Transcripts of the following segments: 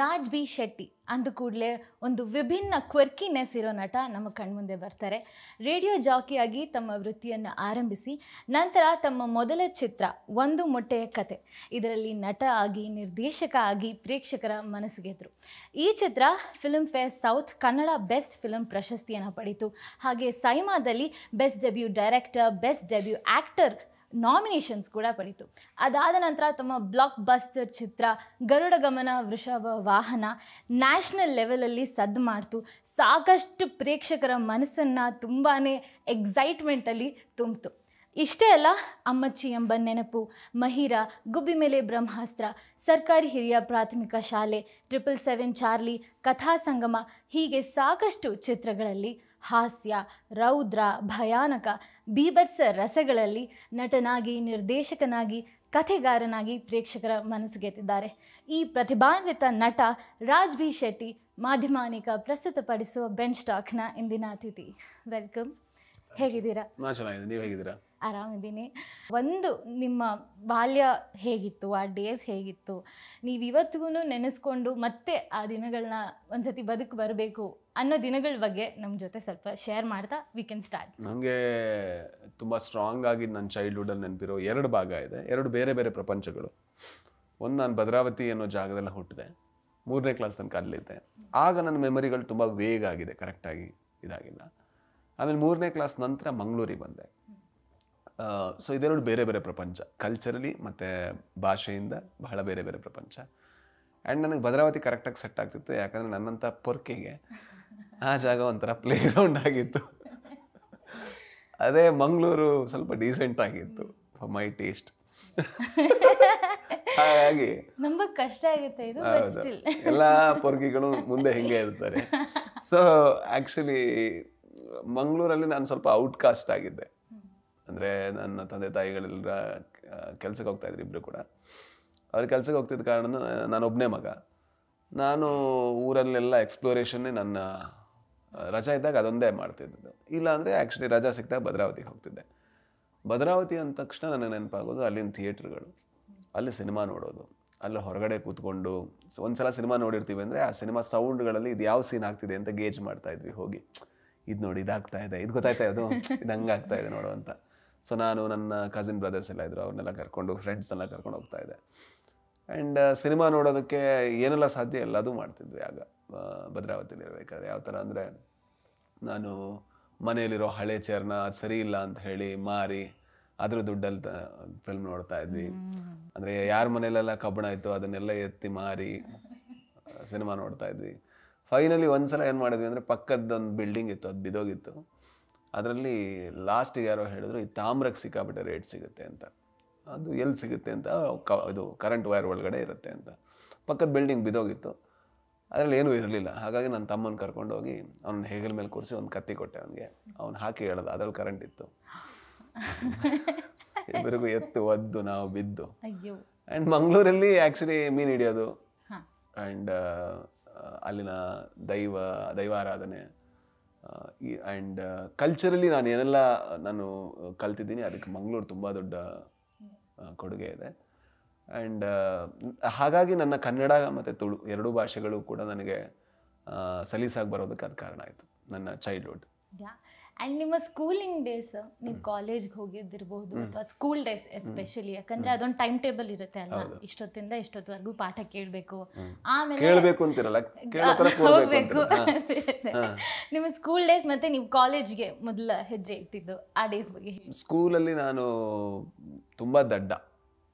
Raj B Shetty ಅಂದ ಕೂಡಲೇ ಒಂದು ವಿಭಿನ್ನ ಕ್ವರ್ಕಿನೆಸ್ ಇರೋ ನಟ ನಮ್ಮ ಕಣ್ಮುಂದೆ ಬರ್ತಾರೆ. ರೇಡಿಯೋ ಜಾಕಿಯಾಗಿ ತಮ್ಮ ವೃತ್ತಿಯನ್ನು ಆರಂಭಿಸಿ ನಂತರ ತಮ್ಮ ಮೊದಲ ಚಿತ್ರ ಒಂದು ಮೊಟ್ಟೆಯ ಕತೆ, ಇದರಲ್ಲಿ ನಟ ಆಗಿ ನಿರ್ದೇಶಕ ಆಗಿ ಪ್ರೇಕ್ಷಕರ ಮನಸ್ಸು ಗೆದ್ರು. ಈ ಚಿತ್ರ Filmfare south Kannada best film ಪ್ರಶಸ್ತಿಯನ್ನು ಪಡೀತು. ಹಾಗೆ ಸೈಮಾದಲ್ಲಿ best debut director, best debut actor nominations ಕೂಡ ಪಡೀತು. ಅದಾದ ನಂತರ ತಮ್ಮ ಬ್ಲಾಕ್ ಬಸ್ಟರ್ ಚಿತ್ರ ಗರುಡ ಗಮನ ವೃಷಭ ವಾಹನ ನ್ಯಾಷನಲ್ ಲೆವೆಲಲ್ಲಿ ಸದ್ದು ಮಾಡ್ತು. ಸಾಕಷ್ಟು ಪ್ರೇಕ್ಷಕರ ಮನಸ್ಸನ್ನು ತುಂಬಾ ಎಕ್ಸೈಟ್ಮೆಂಟಲ್ಲಿ ತುಂಬಿತು. ಇಷ್ಟೇ ಅಲ್ಲ, ಅಮ್ಮಚ್ಚಿ ಎಂಬ ನೆನಪು, ಮಹಿರಾ, ಗುಬ್ಬಿ ಮೇಲೆ ಬ್ರಹ್ಮಾಸ್ತ್ರ, ಸರ್ಕಾರಿ ಹಿರಿಯ ಪ್ರಾಥಮಿಕ ಶಾಲೆ, 777 ಚಾರ್ಲಿ, ಕಥಾ ಸಂಗಮ ಹೀಗೆ ಸಾಕಷ್ಟು ಚಿತ್ರಗಳಲ್ಲಿ ಹಾಸ್ಯ, ರೌದ್ರ, ಭಯಾನಕ, ಬೀಭತ್ಸ ರಸಗಳಲ್ಲಿ ನಟನಾಗಿ, ನಿರ್ದೇಶಕನಾಗಿ, ಕಥೆಗಾರನಾಗಿ ಪ್ರೇಕ್ಷಕರ ಮನಸ್ಸು ಗೆದ್ದಿದ್ದಾರೆ. ಈ ಪ್ರತಿಭಾನ್ವಿತ ನಟ ರಾಜ್ ಬಿ ಶೆಟ್ಟಿ ಮಾಧ್ಯಮಾನಿಕ ಪ್ರಸ್ತುತಪಡಿಸುವ ಬೆಂಚ್ ಟಾಕ್ನ ಇಂದಿನ ಅತಿಥಿ. ವೆಲ್ಕಮ್. ಹೇಗಿದ್ದೀರಾ? ನಾನು ಚೆನ್ನಾಗಿದ್ದೀನಿ, ನೀವು ಹೇಗಿದ್ದೀರಾ? ಆರಾಮಿದ್ದೀನಿ. ಒಂದು ನಿಮ್ಮ ಬಾಲ್ಯ ಹೇಗಿತ್ತು, ಆ ಡೇಸ್ ಹೇಗಿತ್ತು, ನೀವು ಇವತ್ತಿಗೂ ನೆನೆಸ್ಕೊಂಡು ಮತ್ತೆ ಆ ದಿನಗಳನ್ನ ಒಂದ್ಸತಿ ಬದುಕು ಬರಬೇಕು ಅನ್ನೋ ದಿನಗಳ ಬಗ್ಗೆ ನಮ್ಮ ಜೊತೆ ಸ್ವಲ್ಪ ಶೇರ್ ಮಾಡ್ತಾ ವಿ ಕ್ಯಾನ್ ಸ್ಟಾರ್ಟ್. ನನಗೆ ತುಂಬ ಸ್ಟ್ರಾಂಗ್ ಆಗಿ ನನ್ನ ಚೈಲ್ಡ್ಹುಡ್ಡಲ್ಲಿ ನೆನಪಿರೋ 2 ಭಾಗ ಇದೆ, 2 ಬೇರೆ ಬೇರೆ ಪ್ರಪಂಚಗಳು. ಒಂದು, ನಾನು ಭದ್ರಾವತಿ ಅನ್ನೋ ಜಾಗದಲ್ಲಿ ಹುಟ್ಟಿದೆ, 3ನೇ ಕ್ಲಾಸ್ ತನಕ ಅಲ್ಲಿದ್ದೆ. ಆಗ ನನ್ನ ಮೆಮೊರಿಗಳು ತುಂಬ ವೇಗ ಆಗಿದೆ, ಕರೆಕ್ಟಾಗಿ ಇದಾಗಿಲ್ಲ. ಆಮೇಲೆ 3ನೇ ಕ್ಲಾಸ್ ನಂತರ ಮಂಗಳೂರಿಗೆ ಬಂದೆ. ಸೊ ಇದೆರಡು ಬೇರೆ ಬೇರೆ ಪ್ರಪಂಚ, ಕಲ್ಚರಲಿ ಮತ್ತು ಭಾಷೆಯಿಂದ ಬಹಳ ಬೇರೆ ಬೇರೆ ಪ್ರಪಂಚ. ಆ್ಯಂಡ್ ನನಗೆ ಭದ್ರಾವತಿ ಕರೆಕ್ಟಾಗಿ ಸೆಟ್ ಆಗ್ತಿತ್ತು, ಯಾಕಂದರೆ ನನ್ನಂಥ ಪೊರ್ಕಿಗೆ ಆ ಜಾಗ ಒಂಥರ ಪ್ಲೇ ಗ್ರೌಂಡ್ ಆಗಿತ್ತು. ಅದೇ ಮಂಗಳೂರು ಸ್ವಲ್ಪ ಡೀಸೆಂಟ್ ಆಗಿತ್ತು ಫಾರ್ ಮೈ ಟೇಸ್ಟ್. ಹಾಗಾಗಿ ನಮಗೆ ಕಷ್ಟ ಆಗುತ್ತೆ ಇದು. ಎಲ್ಲ ಪೊರ್ಕಿಗಳು ಮುಂದೆ ಹಿಂಗೆ ಇರ್ತಾರೆ. ಸೊ ಆ್ಯಕ್ಚುಲಿ ಮಂಗಳೂರಲ್ಲಿ ನಾನು ಸ್ವಲ್ಪ ಔಟ್ಕಾಸ್ಟ್ ಆಗಿದ್ದೆ. ಅಂದರೆ ನನ್ನ ತಂದೆ ತಾಯಿಗಳೆಲ್ಲ ಕೆಲ್ಸಕ್ಕೆ ಹೋಗ್ತಾಯಿದ್ರು, ಇಬ್ಬರು ಕೂಡ. ಅವ್ರು ಕೆಲ್ಸಕ್ಕೆ ಹೋಗ್ತಿದ್ದ ಕಾರಣ ನಾನೊಬ್ಬನೇ ಮಗ. ನಾನು ಊರಲ್ಲೆಲ್ಲ ಎಕ್ಸ್ಪ್ಲೋರೇಷನ್ನೇ ನನ್ನ ರಜಾ ಇದ್ದಾಗ ಅದೊಂದೇ ಮಾಡ್ತಿದ್ದು. ಇಲ್ಲಾಂದರೆ ಆ್ಯಕ್ಚುಲಿ ರಜಾ ಸಿಕ್ಕಿದಾಗ ಭದ್ರಾವತಿಗೆ ಹೋಗ್ತಿದ್ದೆ. ಭದ್ರಾವತಿ ಅಂದ ತಕ್ಷಣ ನನಗೆ ನೆನಪಾಗೋದು ಅಲ್ಲಿನ ಥಿಯೇಟ್ರ್ಗಳು, ಅಲ್ಲಿ ಸಿನಿಮಾ ನೋಡೋದು, ಅಲ್ಲಿ ಹೊರಗಡೆ ಕೂತ್ಕೊಂಡು ಒಂದು ಸಲ ಸಿನಿಮಾ ನೋಡಿರ್ತೀವಿ ಅಂದರೆ ಆ ಸಿನಿಮಾ ಸೌಂಡ್ಗಳಲ್ಲಿ ಇದು ಯಾವ ಸೀನ್ ಆಗ್ತಿದೆ ಅಂತ ಗೇಜ್ ಮಾಡ್ತಾಯಿದ್ವಿ ಹೋಗಿ. ಇದು ನೋಡಿ ಇದಾಗ್ತಾ ಇದೆ, ಇದು ಗೊತ್ತಾಯ್ತಾ, ಇದು ಹಂಗೆ ಆಗ್ತಾ ಇದೆ ನೋಡು ಅಂತ. ಸೊ ನಾನು ನನ್ನ ಕಸಿನ್ ಬ್ರದರ್ಸ್ ಎಲ್ಲ ಇದ್ದರು, ಅವ್ರನ್ನೆಲ್ಲ ಕರ್ಕೊಂಡು, ಫ್ರೆಂಡ್ಸ್ನೆಲ್ಲ ಕರ್ಕೊಂಡು ಹೋಗ್ತಾ ಇದ್ದೆ. ಆ್ಯಂಡ್ ಸಿನಿಮಾ ನೋಡೋದಕ್ಕೆ ಏನೆಲ್ಲ ಸಾಧ್ಯ ಎಲ್ಲದೂ ಮಾಡ್ತಿದ್ವಿ ಆಗ ಭದ್ರಾವತಿಲಿ ಇರಬೇಕಾದ್ರೆ. ಯಾವ ಥರ ಅಂದರೆ, ನಾನು ಮನೆಯಲ್ಲಿರೋ ಹಳೆ ಚೇರ್ನ ಅದು ಸರಿ ಇಲ್ಲ ಅಂತ ಹೇಳಿ ಮಾರಿ ಅದ್ರ ದುಡ್ಡಲ್ಲಿ ಫಿಲ್ಮ್ ನೋಡ್ತಾ ಇದ್ವಿ. ಅಂದರೆ ಯಾರ ಮನೆಯಲ್ಲೆಲ್ಲ ಕಬ್ಬಣ ಇತ್ತು ಅದನ್ನೆಲ್ಲ ಎತ್ತಿ ಮಾರಿ ಸಿನಿಮಾ ನೋಡ್ತಾ ಇದ್ವಿ. ಫೈನಲಿ ಒಂದ್ಸಲ ಏನು ಮಾಡಿದ್ವಿ ಅಂದರೆ, ಪಕ್ಕದೊಂದು ಬಿಲ್ಡಿಂಗ್ ಇತ್ತು, ಅದು ಬಿದೋಗಿತ್ತು. ಅದರಲ್ಲಿ ಲಾಸ್ಟಿಗೆ ಯಾರೋ ಹೇಳಿದ್ರು ಈ ತಾಮ್ರಕ್ಕೆ ಸಿಕ್ಕಾಬಿಟ್ಟೆ ರೇಟ್ ಸಿಗುತ್ತೆ ಅಂತ. ಅದು ಎಲ್ಲಿ ಸಿಗುತ್ತೆ ಅಂತ, ಇದು ಕರೆಂಟ್ ವೈರ್ ಒಳಗಡೆ ಇರುತ್ತೆ ಅಂತ. ಪಕ್ಕದ ಬಿಲ್ಡಿಂಗ್ ಬಿದೋಗಿತ್ತು, ಅದರಲ್ಲಿ ಏನೂ ಇರಲಿಲ್ಲ. ಹಾಗಾಗಿ ನನ್ನ ತಮ್ಮನ ಕರ್ಕೊಂಡು ಹೋಗಿ ಅವ್ನ ಹೆಗಲ ಮೇಲೆ ಕೂರಿಸಿ ಒಂದು ಕತ್ತಿ ಕೊಟ್ಟೆ ಅವನಿಗೆ. ಅವ್ನು ಹಾಕಿ ಹೇಳ್ದ, ಅದ್ರಲ್ಲಿ ಕರೆಂಟ್ ಇತ್ತು. ಇಬ್ಬರಿಗೂ ಎತ್ತು ಒದ್ದು ನಾವು ಬಿದ್ದು. ಆ್ಯಂಡ್ ಮಂಗಳೂರಲ್ಲಿ ಆ್ಯಕ್ಚುಲಿ ಮೀನು ಹಿಡಿಯೋದು ಆ್ಯಂಡ್ ಅಲ್ಲಿನ ದೈವಾರಾಧನೆ ಆ್ಯಂಡ್ ಕಲ್ಚರಲಿ ನಾನು ಏನೆಲ್ಲ ಕಲ್ತಿದ್ದೀನಿ ಅದಕ್ಕೆ ಮಂಗಳೂರು ತುಂಬ ದೊಡ್ಡ ಕೊಡುಗೆ ಇದೆ. ಆ್ಯಂಡ್ ಹಾಗಾಗಿ ನನ್ನ ಕನ್ನಡ ಮತ್ತು ತುಳು 2 ಭಾಷೆಗಳು ಕೂಡ ನನಗೆ ಸಲೀಸಾಗಿ ಬರೋದಕ್ಕೆ ಅದು ಕಾರಣ ಆಯಿತು, ನನ್ನ ಚೈಲ್ಡ್ಹುಡ್. ಆ್ಯಂಡ್ ನಿಮ್ಮ ಸ್ಕೂಲಿಂಗ್ ಡೇಸ್, ನೀವು ಕಾಲೇಜ್ಗೆ ಹೋಗಿದ್ದಿರ್ಬೋದು ಅಥವಾ ಸ್ಕೂಲ್ ಡೇಸ್ ಎಸ್ಪೆಷಲಿ, ಯಾಕಂದರೆ ಅದೊಂದು ಟೈಮ್ ಟೇಬಲ್ ಇರುತ್ತೆ ಅಲ್ಲ, ಇಷ್ಟೊತ್ತಿಂದ ಇಷ್ಟೊತ್ತವರೆಗೂ ಪಾಠ ಕೇಳಬೇಕು, ಆಮೇಲೆ ಹೋಗಬೇಕು. ನಿಮ್ಮ ಸ್ಕೂಲ್ ಡೇಸ್ ಮತ್ತು ನೀವು ಕಾಲೇಜ್ಗೆ ಮೊದಲ ಹೆಜ್ಜೆ ಇಟ್ಟಿದ್ದು ಆ ಡೇಸ್ ಬಗ್ಗೆ. ಸ್ಕೂಲಲ್ಲಿ ನಾನು ತುಂಬ ದಡ್ಡ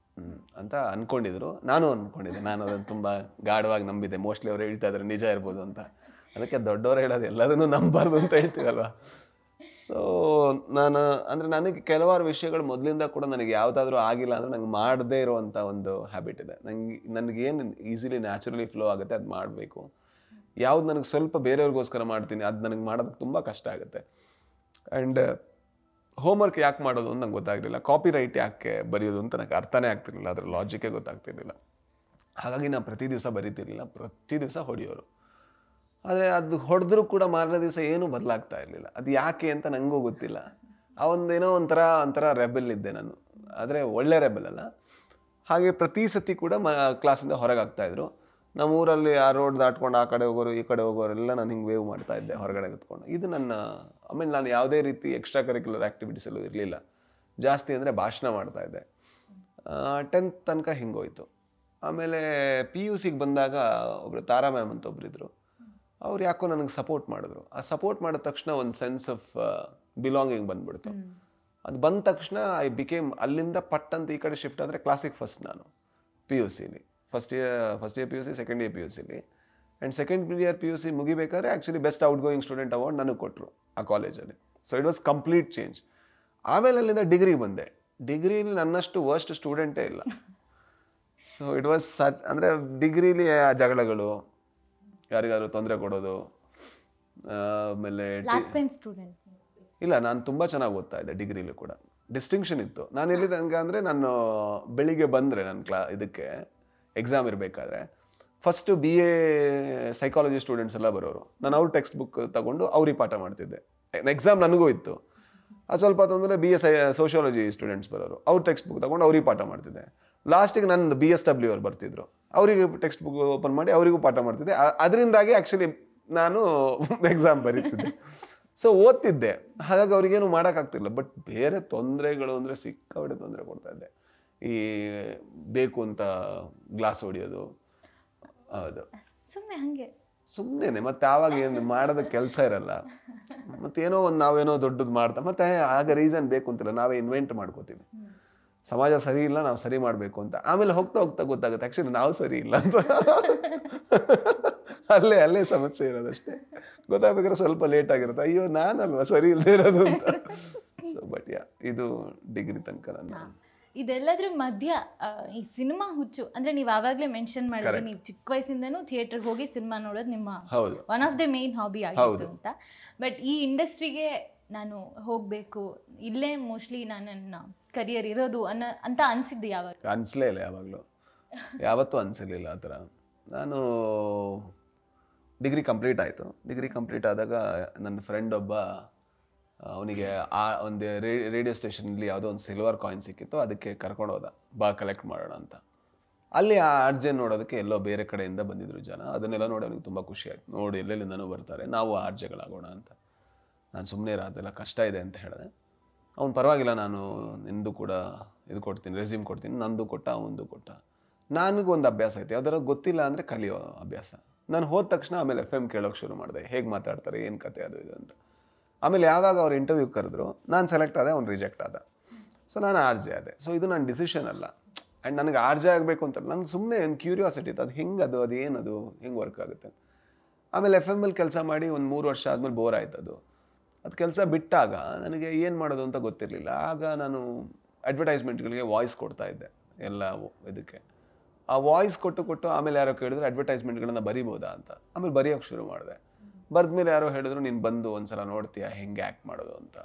ಅಂತ ಅಂದ್ಕೊಂಡಿದ್ರು, ನಾನು ಅಂದ್ಕೊಂಡಿದ್ದೆ. ನಾನು ಅದನ್ನು ತುಂಬ ಗಾಢವಾಗಿ ನಂಬಿದ್ದೆ. ಮೋಸ್ಟ್ಲಿ ಅವ್ರು ಹೇಳ್ತಾ ಇದ್ದಾರೆ ನಿಜ ಇರ್ಬೋದು ಅಂತ. ಅದಕ್ಕೆ ದೊಡ್ಡವರು ಹೇಳೋದು ಎಲ್ಲದನ್ನೂ ನಂಬಾರ್ದು ಅಂತ ಹೇಳ್ತೀವಲ್ವ. ಸೊ ನಾನು ಅಂದರೆ ನನಗೆ ಕೆಲವಾರು ವಿಷಯಗಳು ಮೊದಲಿಂದ ಕೂಡ ನನಗೆ ಯಾವುದಾದ್ರೂ ಆಗಿಲ್ಲ ಅಂದರೆ ನಂಗೆ ಮಾಡದೇ ಇರುವಂಥ ಒಂದು ಹ್ಯಾಬಿಟ್ ಇದೆ. ನನಗೇನು ಈಸಿಲಿ ನ್ಯಾಚುರಲಿ ಫ್ಲೋ ಆಗುತ್ತೆ ಅದು ಮಾಡಬೇಕು. ಯಾವ್ದು ನನಗೆ ಸ್ವಲ್ಪ ಬೇರೆಯವ್ರಿಗೋಸ್ಕರ ಮಾಡ್ತೀನಿ ಅದು ನನಗೆ ಮಾಡೋದಕ್ಕೆ ತುಂಬ ಕಷ್ಟ ಆಗುತ್ತೆ. ಆ್ಯಂಡ್ ಹೋಮ್ವರ್ಕ್ ಯಾಕೆ ಮಾಡೋದು ಅಂತ ನಂಗೆ ಗೊತ್ತಾಗಲಿಲ್ಲ. ಕಾಪಿ ರೈಟ್ ಯಾಕೆ ಬರೆಯೋದು ಅಂತ ನನಗೆ ಅರ್ಥನೇ ಆಗ್ತಿರ್ಲಿಲ್ಲ, ಅದರ ಲಾಜಿಕೇ ಗೊತ್ತಾಗ್ತಿರ್ಲಿಲ್ಲ. ಹಾಗಾಗಿ ನಾನು ಪ್ರತಿ ದಿವಸ ಬರೀತಿರ್ಲಿಲ್ಲ, ಪ್ರತಿ ದಿವಸ ಹೊಡೆಯೋರು. ಆದರೆ ಅದು ಹೊಡೆದ್ರೂ ಕೂಡ ಮಾರನೇ ದಿವಸ ಏನೂ ಬದಲಾಗ್ತಾ ಇರಲಿಲ್ಲ. ಅದು ಯಾಕೆ ಅಂತ ನನಗೂ ಗೊತ್ತಿಲ್ಲ. ಆ ಒಂದೇನೋ ಒಂಥರ ರೆಬೆಲ್ ಇದ್ದೆ ನಾನು, ಆದರೆ ಒಳ್ಳೆ ರೆಬೆಲ್ ಅಲ್ಲ. ಹಾಗೆ ಪ್ರತಿ ಸತಿ ಕೂಡ ಕ್ಲಾಸಿಂದ ಹೊರಗೆ ಆಗ್ತಾಯಿದ್ರು. ನಮ್ಮ ಊರಲ್ಲಿ ಆ ರೋಡ್ ದಾಟ್ಕೊಂಡು ಆ ಕಡೆ ಹೋಗೋರು ಈ ಕಡೆ ಹೋಗೋರೆಲ್ಲ ನಾನು ಹಿಂಗೆ ವೇವ್ ಮಾಡ್ತಾ ಇದ್ದೆ ಹೊರಗಡೆ ಕೂತ್ಕೊಂಡು. ಇದು ನನ್ನ ಆಮೇಲೆ ನಾನು ಯಾವುದೇ ರೀತಿ ಎಕ್ಸ್ಟ್ರಾ ಕರಿಕ್ಯುಲರ್ ಆ್ಯಕ್ಟಿವಿಟೀಸಲ್ಲೂ ಇರಲಿಲ್ಲ. ಜಾಸ್ತಿ ಅಂದರೆ ಭಾಷಣ ಮಾಡ್ತಾ ಇದ್ದೆ. 10th ತನಕ ಹಿಂಗೋಯ್ತು. ಆಮೇಲೆ PUCಗೆ ಬಂದಾಗ ಒಬ್ಬರು ತಾರಾ ಮ್ಯಾಮ್ ಅಂತ ಒಬ್ಬರಿದ್ರು. ಅವ್ರು ಯಾಕೋ ನನಗೆ ಸಪೋರ್ಟ್ ಮಾಡಿದ್ರು. ಆ ಸಪೋರ್ಟ್ ಮಾಡಿದ ತಕ್ಷಣ ಒಂದು ಸೆನ್ಸ್ ಆಫ್ ಬಿಲಾಂಗಿಂಗ್ ಬಂದ್ಬಿಡ್ತು. ಅದು ಬಂದ ತಕ್ಷಣ ಐ ಬಿಕೇಮ್ ಅಲ್ಲಿಂದ ಪಟ್ ಅಂತ ಈ ಕಡೆ ಶಿಫ್ಟ್ ಆದರೆ ಕ್ಲಾಸಿಕ್ ಫಸ್ಟ್ ನಾನು PUCಲಿ first year PUC, second year PUCಲಿ. ಆ್ಯಂಡ್ ಸೆಕೆಂಡ್ ಇಯರ್ PUC ಮುಗಿಬೇಕಾದ್ರೆ actually best outgoing student award ನನಗೆ ಕೊಟ್ಟರು ಆ ಕಾಲೇಜಲ್ಲಿ. So it was complete change. ಆಮೇಲೆ ಅಲ್ಲಿಂದ ಡಿಗ್ರಿಗೆ ಬಂದೆ. ಡಿಗ್ರಿಲಿ ನನ್ನಷ್ಟು ವರ್ಸ್ಟ್ ಸ್ಟೂಡೆಂಟೇ ಇಲ್ಲ. ಸೊ ಇಟ್ ವಾಸ್ ಸಚ್ ಅಂದರೆ ಡಿಗ್ರಿಲಿ ಜಗಳಗಳು, ಯಾರಿಗಾದ್ರು ತೊಂದರೆ ಕೊಡೋದು, ಆಮೇಲೆ ಇಲ್ಲ ನಾನು ತುಂಬ ಚೆನ್ನಾಗಿ ಓದ್ತಾ ಇದ್ದೆ. ಡಿಗ್ರಿಲಿ ಕೂಡ ಡಿಸ್ಟಿಂಕ್ಷನ್ ಇತ್ತು. ನಾನು ಎಲ್ಲಿದ್ದೆ ಹಂಗೆ ಅಂದರೆ ನಾನು ಬೆಳಿಗ್ಗೆ ಬಂದರೆ ನನ್ನ ಇದಕ್ಕೆ ಎಕ್ಸಾಮ್ ಇರಬೇಕಾದ್ರೆ ಫಸ್ಟು BA ಸೈಕಾಲಜಿ ಸ್ಟೂಡೆಂಟ್ಸ್ ಎಲ್ಲ ಬರೋರು. ನಾನು ಅವ್ರ ಟೆಕ್ಸ್ಟ್ ಬುಕ್ ತಗೊಂಡು ಅವ್ರಿಗೆ ಪಾಠ ಮಾಡ್ತಿದ್ದೆ. ಎಕ್ಸಾಮ್ ನನಗೂ ಇತ್ತು. ಅದು ಸ್ವಲ್ಪ ಹೊತ್ತೊಂದ್ಮೇಲೆ BA ಸೋಷಿಯಾಲಜಿ ಸ್ಟೂಡೆಂಟ್ಸ್ ಬರೋರು. ಅವ್ರ ಟೆಕ್ಸ್ಟ್ ಬುಕ್ ತಗೊಂಡು ಅವ್ರಿಗೆ ಪಾಠ ಮಾಡ್ತಿದ್ದೆ. ಲಾಸ್ಟಿಗೆ ನನ್ನ BSW ಅವ್ರು ಬರ್ತಿದ್ರು. ಅವರಿಗೆ ಟೆಕ್ಸ್ಟ್ ಬುಕ್ ಓಪನ್ ಮಾಡಿ ಅವರಿಗೂ ಪಾಠ ಮಾಡ್ತಿದ್ದೆ. ಅದರಿಂದಾಗಿ ಆ್ಯಕ್ಚುಲಿ ನಾನು ಎಕ್ಸಾಮ್ ಬರೀತಿದ್ದೆ. ಸೊ ಓದ್ತಿದ್ದೆ. ಹಾಗಾಗಿ ಅವ್ರಿಗೇನು ಮಾಡೋಕ್ಕಾಗ್ತಿಲ್ಲ. ಬಟ್ ಬೇರೆ ತೊಂದರೆಗಳು ಅಂದರೆ ಸಿಕ್ಕಾಪಟ್ಟೆ ತೊಂದರೆ ಕೊಡ್ತಾ ಇದ್ದೆ. ಈ ಬೇಕು ಅಂತ ಗ್ಲಾಸ್ ಹೊಡಿಯೋದು, ಹೌದು ಸುಮ್ಮನೆ ಮತ್ತೆ ಆವಾಗ ಏನು ಮಾಡೋದಕ್ಕೆ ಕೆಲಸ ಇರಲ್ಲ. ಮತ್ತೇನೋ ಒಂದು ನಾವೇನೋ ದೊಡ್ಡದು ಮಾಡ್ತಾ ಮತ್ತೆ ಆಗ ರೀಸನ್ ಬೇಕು ಅಂತಿಲ್ಲ, ನಾವೇ ಇನ್ವೆಂಟ್ ಮಾಡ್ಕೋತೀವಿ. ಸಮಾಜ ಸರಿ ಇಲ್ಲ, ನಾವು ಸರಿ ಮಾಡಬೇಕು ಅಂತ. ಆಮೇಲೆ ಹೋಗ್ತಾ ಹೋಗ್ತಾ ಗೊತ್ತಾಗುತ್ತೆ ಆ್ಯಕ್ಚುಲಿ ನಾವು ಸರಿ ಇಲ್ಲ ಅಂತ. ಅಲ್ಲೇ ಸಮಸ್ಯೆ ಇರೋದಷ್ಟೇ. ಗೊತ್ತಾಗ್ಬೇಕಾದ್ರೆ ಸ್ವಲ್ಪ ಲೇಟ್ ಆಗಿರುತ್ತೆ, ಅಯ್ಯೋ ನಾನಲ್ವಾ ಸರಿ ಇಲ್ಲದೆ ಇರೋದು ಅಂತ. ಸೊ ಬಟ್ ಇದು ಡಿಗ್ರಿ ತನಕ ನನ್ನ ಇದೆಲ್ಲದ್ರ ಮಧ್ಯ ಈ ಸಿನಿಮಾ ಹುಚ್ಚು ಅಂದ್ರೆ ನೀವು ಆವಾಗಲೇ ಮೆನ್ಷನ್ ಮಾಡಿದ್ರೆ ನೀವು ಚಿಕ್ಕ ವಯಸ್ಸಿಂದನೂ ಥಿಯೇಟರ್ಗೆ ಹೋಗಿ ಸಿನಿಮಾ ನೋಡೋದು ನಿಮ್ಮ one of the main hobby ಆಗಿತ್ತು ಅಂತ. ಬಟ್ ಈ ಇಂಡಸ್ಟ್ರಿಗೆ ನಾನು ಹೋಗಬೇಕು, ಇಲ್ಲೇ ಮೋಸ್ಟ್ಲಿ ನನ್ನ ಕರಿಯರ್ ಇರೋದು ಅಂತ ಅನಿಸಿದ್ದು ಯಾವಾಗ? ಅನಿಸ್ಲೇ ಇಲ್ಲ, ಯಾವತ್ತೂ ಅನಿಸಿರ್ಲಿಲ್ಲ ಆ ಥರ. ನಾನು ಡಿಗ್ರಿ ಕಂಪ್ಲೀಟ್ ಆಯಿತು. ಡಿಗ್ರಿ ಕಂಪ್ಲೀಟ್ ಆದಾಗ ನನ್ನ ಫ್ರೆಂಡ್ ಒಬ್ಬ, ಅವನಿಗೆ ಒಂದು ರೇಡಿಯೋ ಸ್ಟೇಷನಲ್ಲಿ ಯಾವುದೋ ಒಂದು ಸಿಲ್ವರ್ ಕಾಯಿನ್ ಸಿಕ್ಕಿತ್ತು, ಅದಕ್ಕೆ ಕರ್ಕೊಂಡು ಹೋದ, ಬಾ ಕಲೆಕ್ಟ್ ಮಾಡೋಣ ಅಂತ. ಅಲ್ಲಿ ಆ ಆರ್ಜೆ ನೋಡೋದಕ್ಕೆ ಎಲ್ಲೋ ಬೇರೆ ಕಡೆಯಿಂದ ಬಂದಿದ್ರು ಜನ. ಅದನ್ನೆಲ್ಲ ನೋಡಿ ಅವನಿಗೆ ತುಂಬ ಖುಷಿ ಆಯ್ತು. ನೋಡಿ ಎಲ್ಲೆಲ್ಲಿಂದನೂ ಬರ್ತಾರೆ, ನಾವು ಆರ್ಜೆಗಳಾಗೋಣ ಅಂತ. ನಾನು ಸುಮ್ಮನೆ ಅದೆಲ್ಲ ಕಷ್ಟ ಇದೆ ಅಂತ ಹೇಳಿದೆ. ಅವ್ನು ಪರವಾಗಿಲ್ಲ, ನಾನು ನಿಂದು ಕೂಡ ಇದು ಕೊಡ್ತೀನಿ, ರೆಸ್ಯೂಮ್ ಕೊಡ್ತೀನಿ. ನಂದು ಕೊಟ್ಟ, ಅವನದು ಕೊಟ್ಟ. ನನಗೊಂದು ಅಭ್ಯಾಸ ಐತೆ, ಯಾವ್ದಾರ ಗೊತ್ತಿಲ್ಲ ಅಂದರೆ ಕಲಿಯೋ ಅಭ್ಯಾಸ. ನಾನು ಹೋದ ತಕ್ಷಣ ಆಮೇಲೆ FM ಕೇಳೋಕ್ಕೆ ಶುರು ಮಾಡಿದೆ, ಹೇಗೆ ಮಾತಾಡ್ತಾರೆ, ಏನು ಕತೆ ಅದು ಇದು ಅಂತ. ಆಮೇಲೆ ಯಾವಾಗ ಅವ್ರು ಇಂಟರ್ವ್ಯೂ ಕರೆದ್ರು, ನಾನು ಸೆಲೆಕ್ಟ್ ಆದೆ, ಅವ್ನು ರಿಜೆಕ್ಟ್ ಆದ. ಸೊ ನಾನು ಆರ್ಜೆ ಆದೆ. ಸೊ ಇದು ನನ್ನ ಡಿಸಿಷನ್ ಅಲ್ಲ. ಆ್ಯಂಡ್ ನನಗೆ ಆರ್ಜೆ ಆಗಬೇಕು ಅಂತ ನನಗೆ ಸುಮ್ಮನೆ ಒಂದು ಕ್ಯೂರಿಯಾಸಿಟಿ ಇತ್ತು, ಅದು ಹೆಂಗೆ ಅದು ಏನದು ಹೆಂಗೆ ವರ್ಕ್ ಆಗುತ್ತೆ. ಆಮೇಲೆ FM ಕೆಲಸ ಮಾಡಿ ಒಂದು 3 ವರ್ಷ ಆದಮೇಲೆ ಬೋರ್ ಆಯ್ತು ಅದು ಕೆಲಸ ಬಿಟ್ಟಾಗ ನನಗೆ ಏನು ಮಾಡೋದು ಅಂತ ಗೊತ್ತಿರಲಿಲ್ಲ. ಆಗ ನಾನು ಅಡ್ವರ್ಟೈಸ್ಮೆಂಟ್ಗಳಿಗೆ ವಾಯ್ಸ್ ಕೊಡ್ತಾ ಇದ್ದೆ ಎಲ್ಲ ಇದಕ್ಕೆ. ಆ ವಾಯ್ಸ್ ಕೊಟ್ಟು ಆಮೇಲೆ ಯಾರೋ ಕೇಳಿದ್ರು ಅಡ್ವರ್ಟೈಸ್ಮೆಂಟ್ಗಳನ್ನ ಬರಿಬೋದಾ ಅಂತ. ಆಮೇಲೆ ಬರೆಯೋಕ್ಕೆ ಶುರು ಮಾಡಿದೆ. ಬರೆದ್ಮೇಲೆ ಯಾರೋ ಹೇಳಿದ್ರು, ನೀನು ಬಂದು ಒಂದ್ಸಲ ನೋಡ್ತೀಯಾ ಹೆಂಗೆ ಆ್ಯಕ್ಟ್ ಮಾಡೋದು ಅಂತ.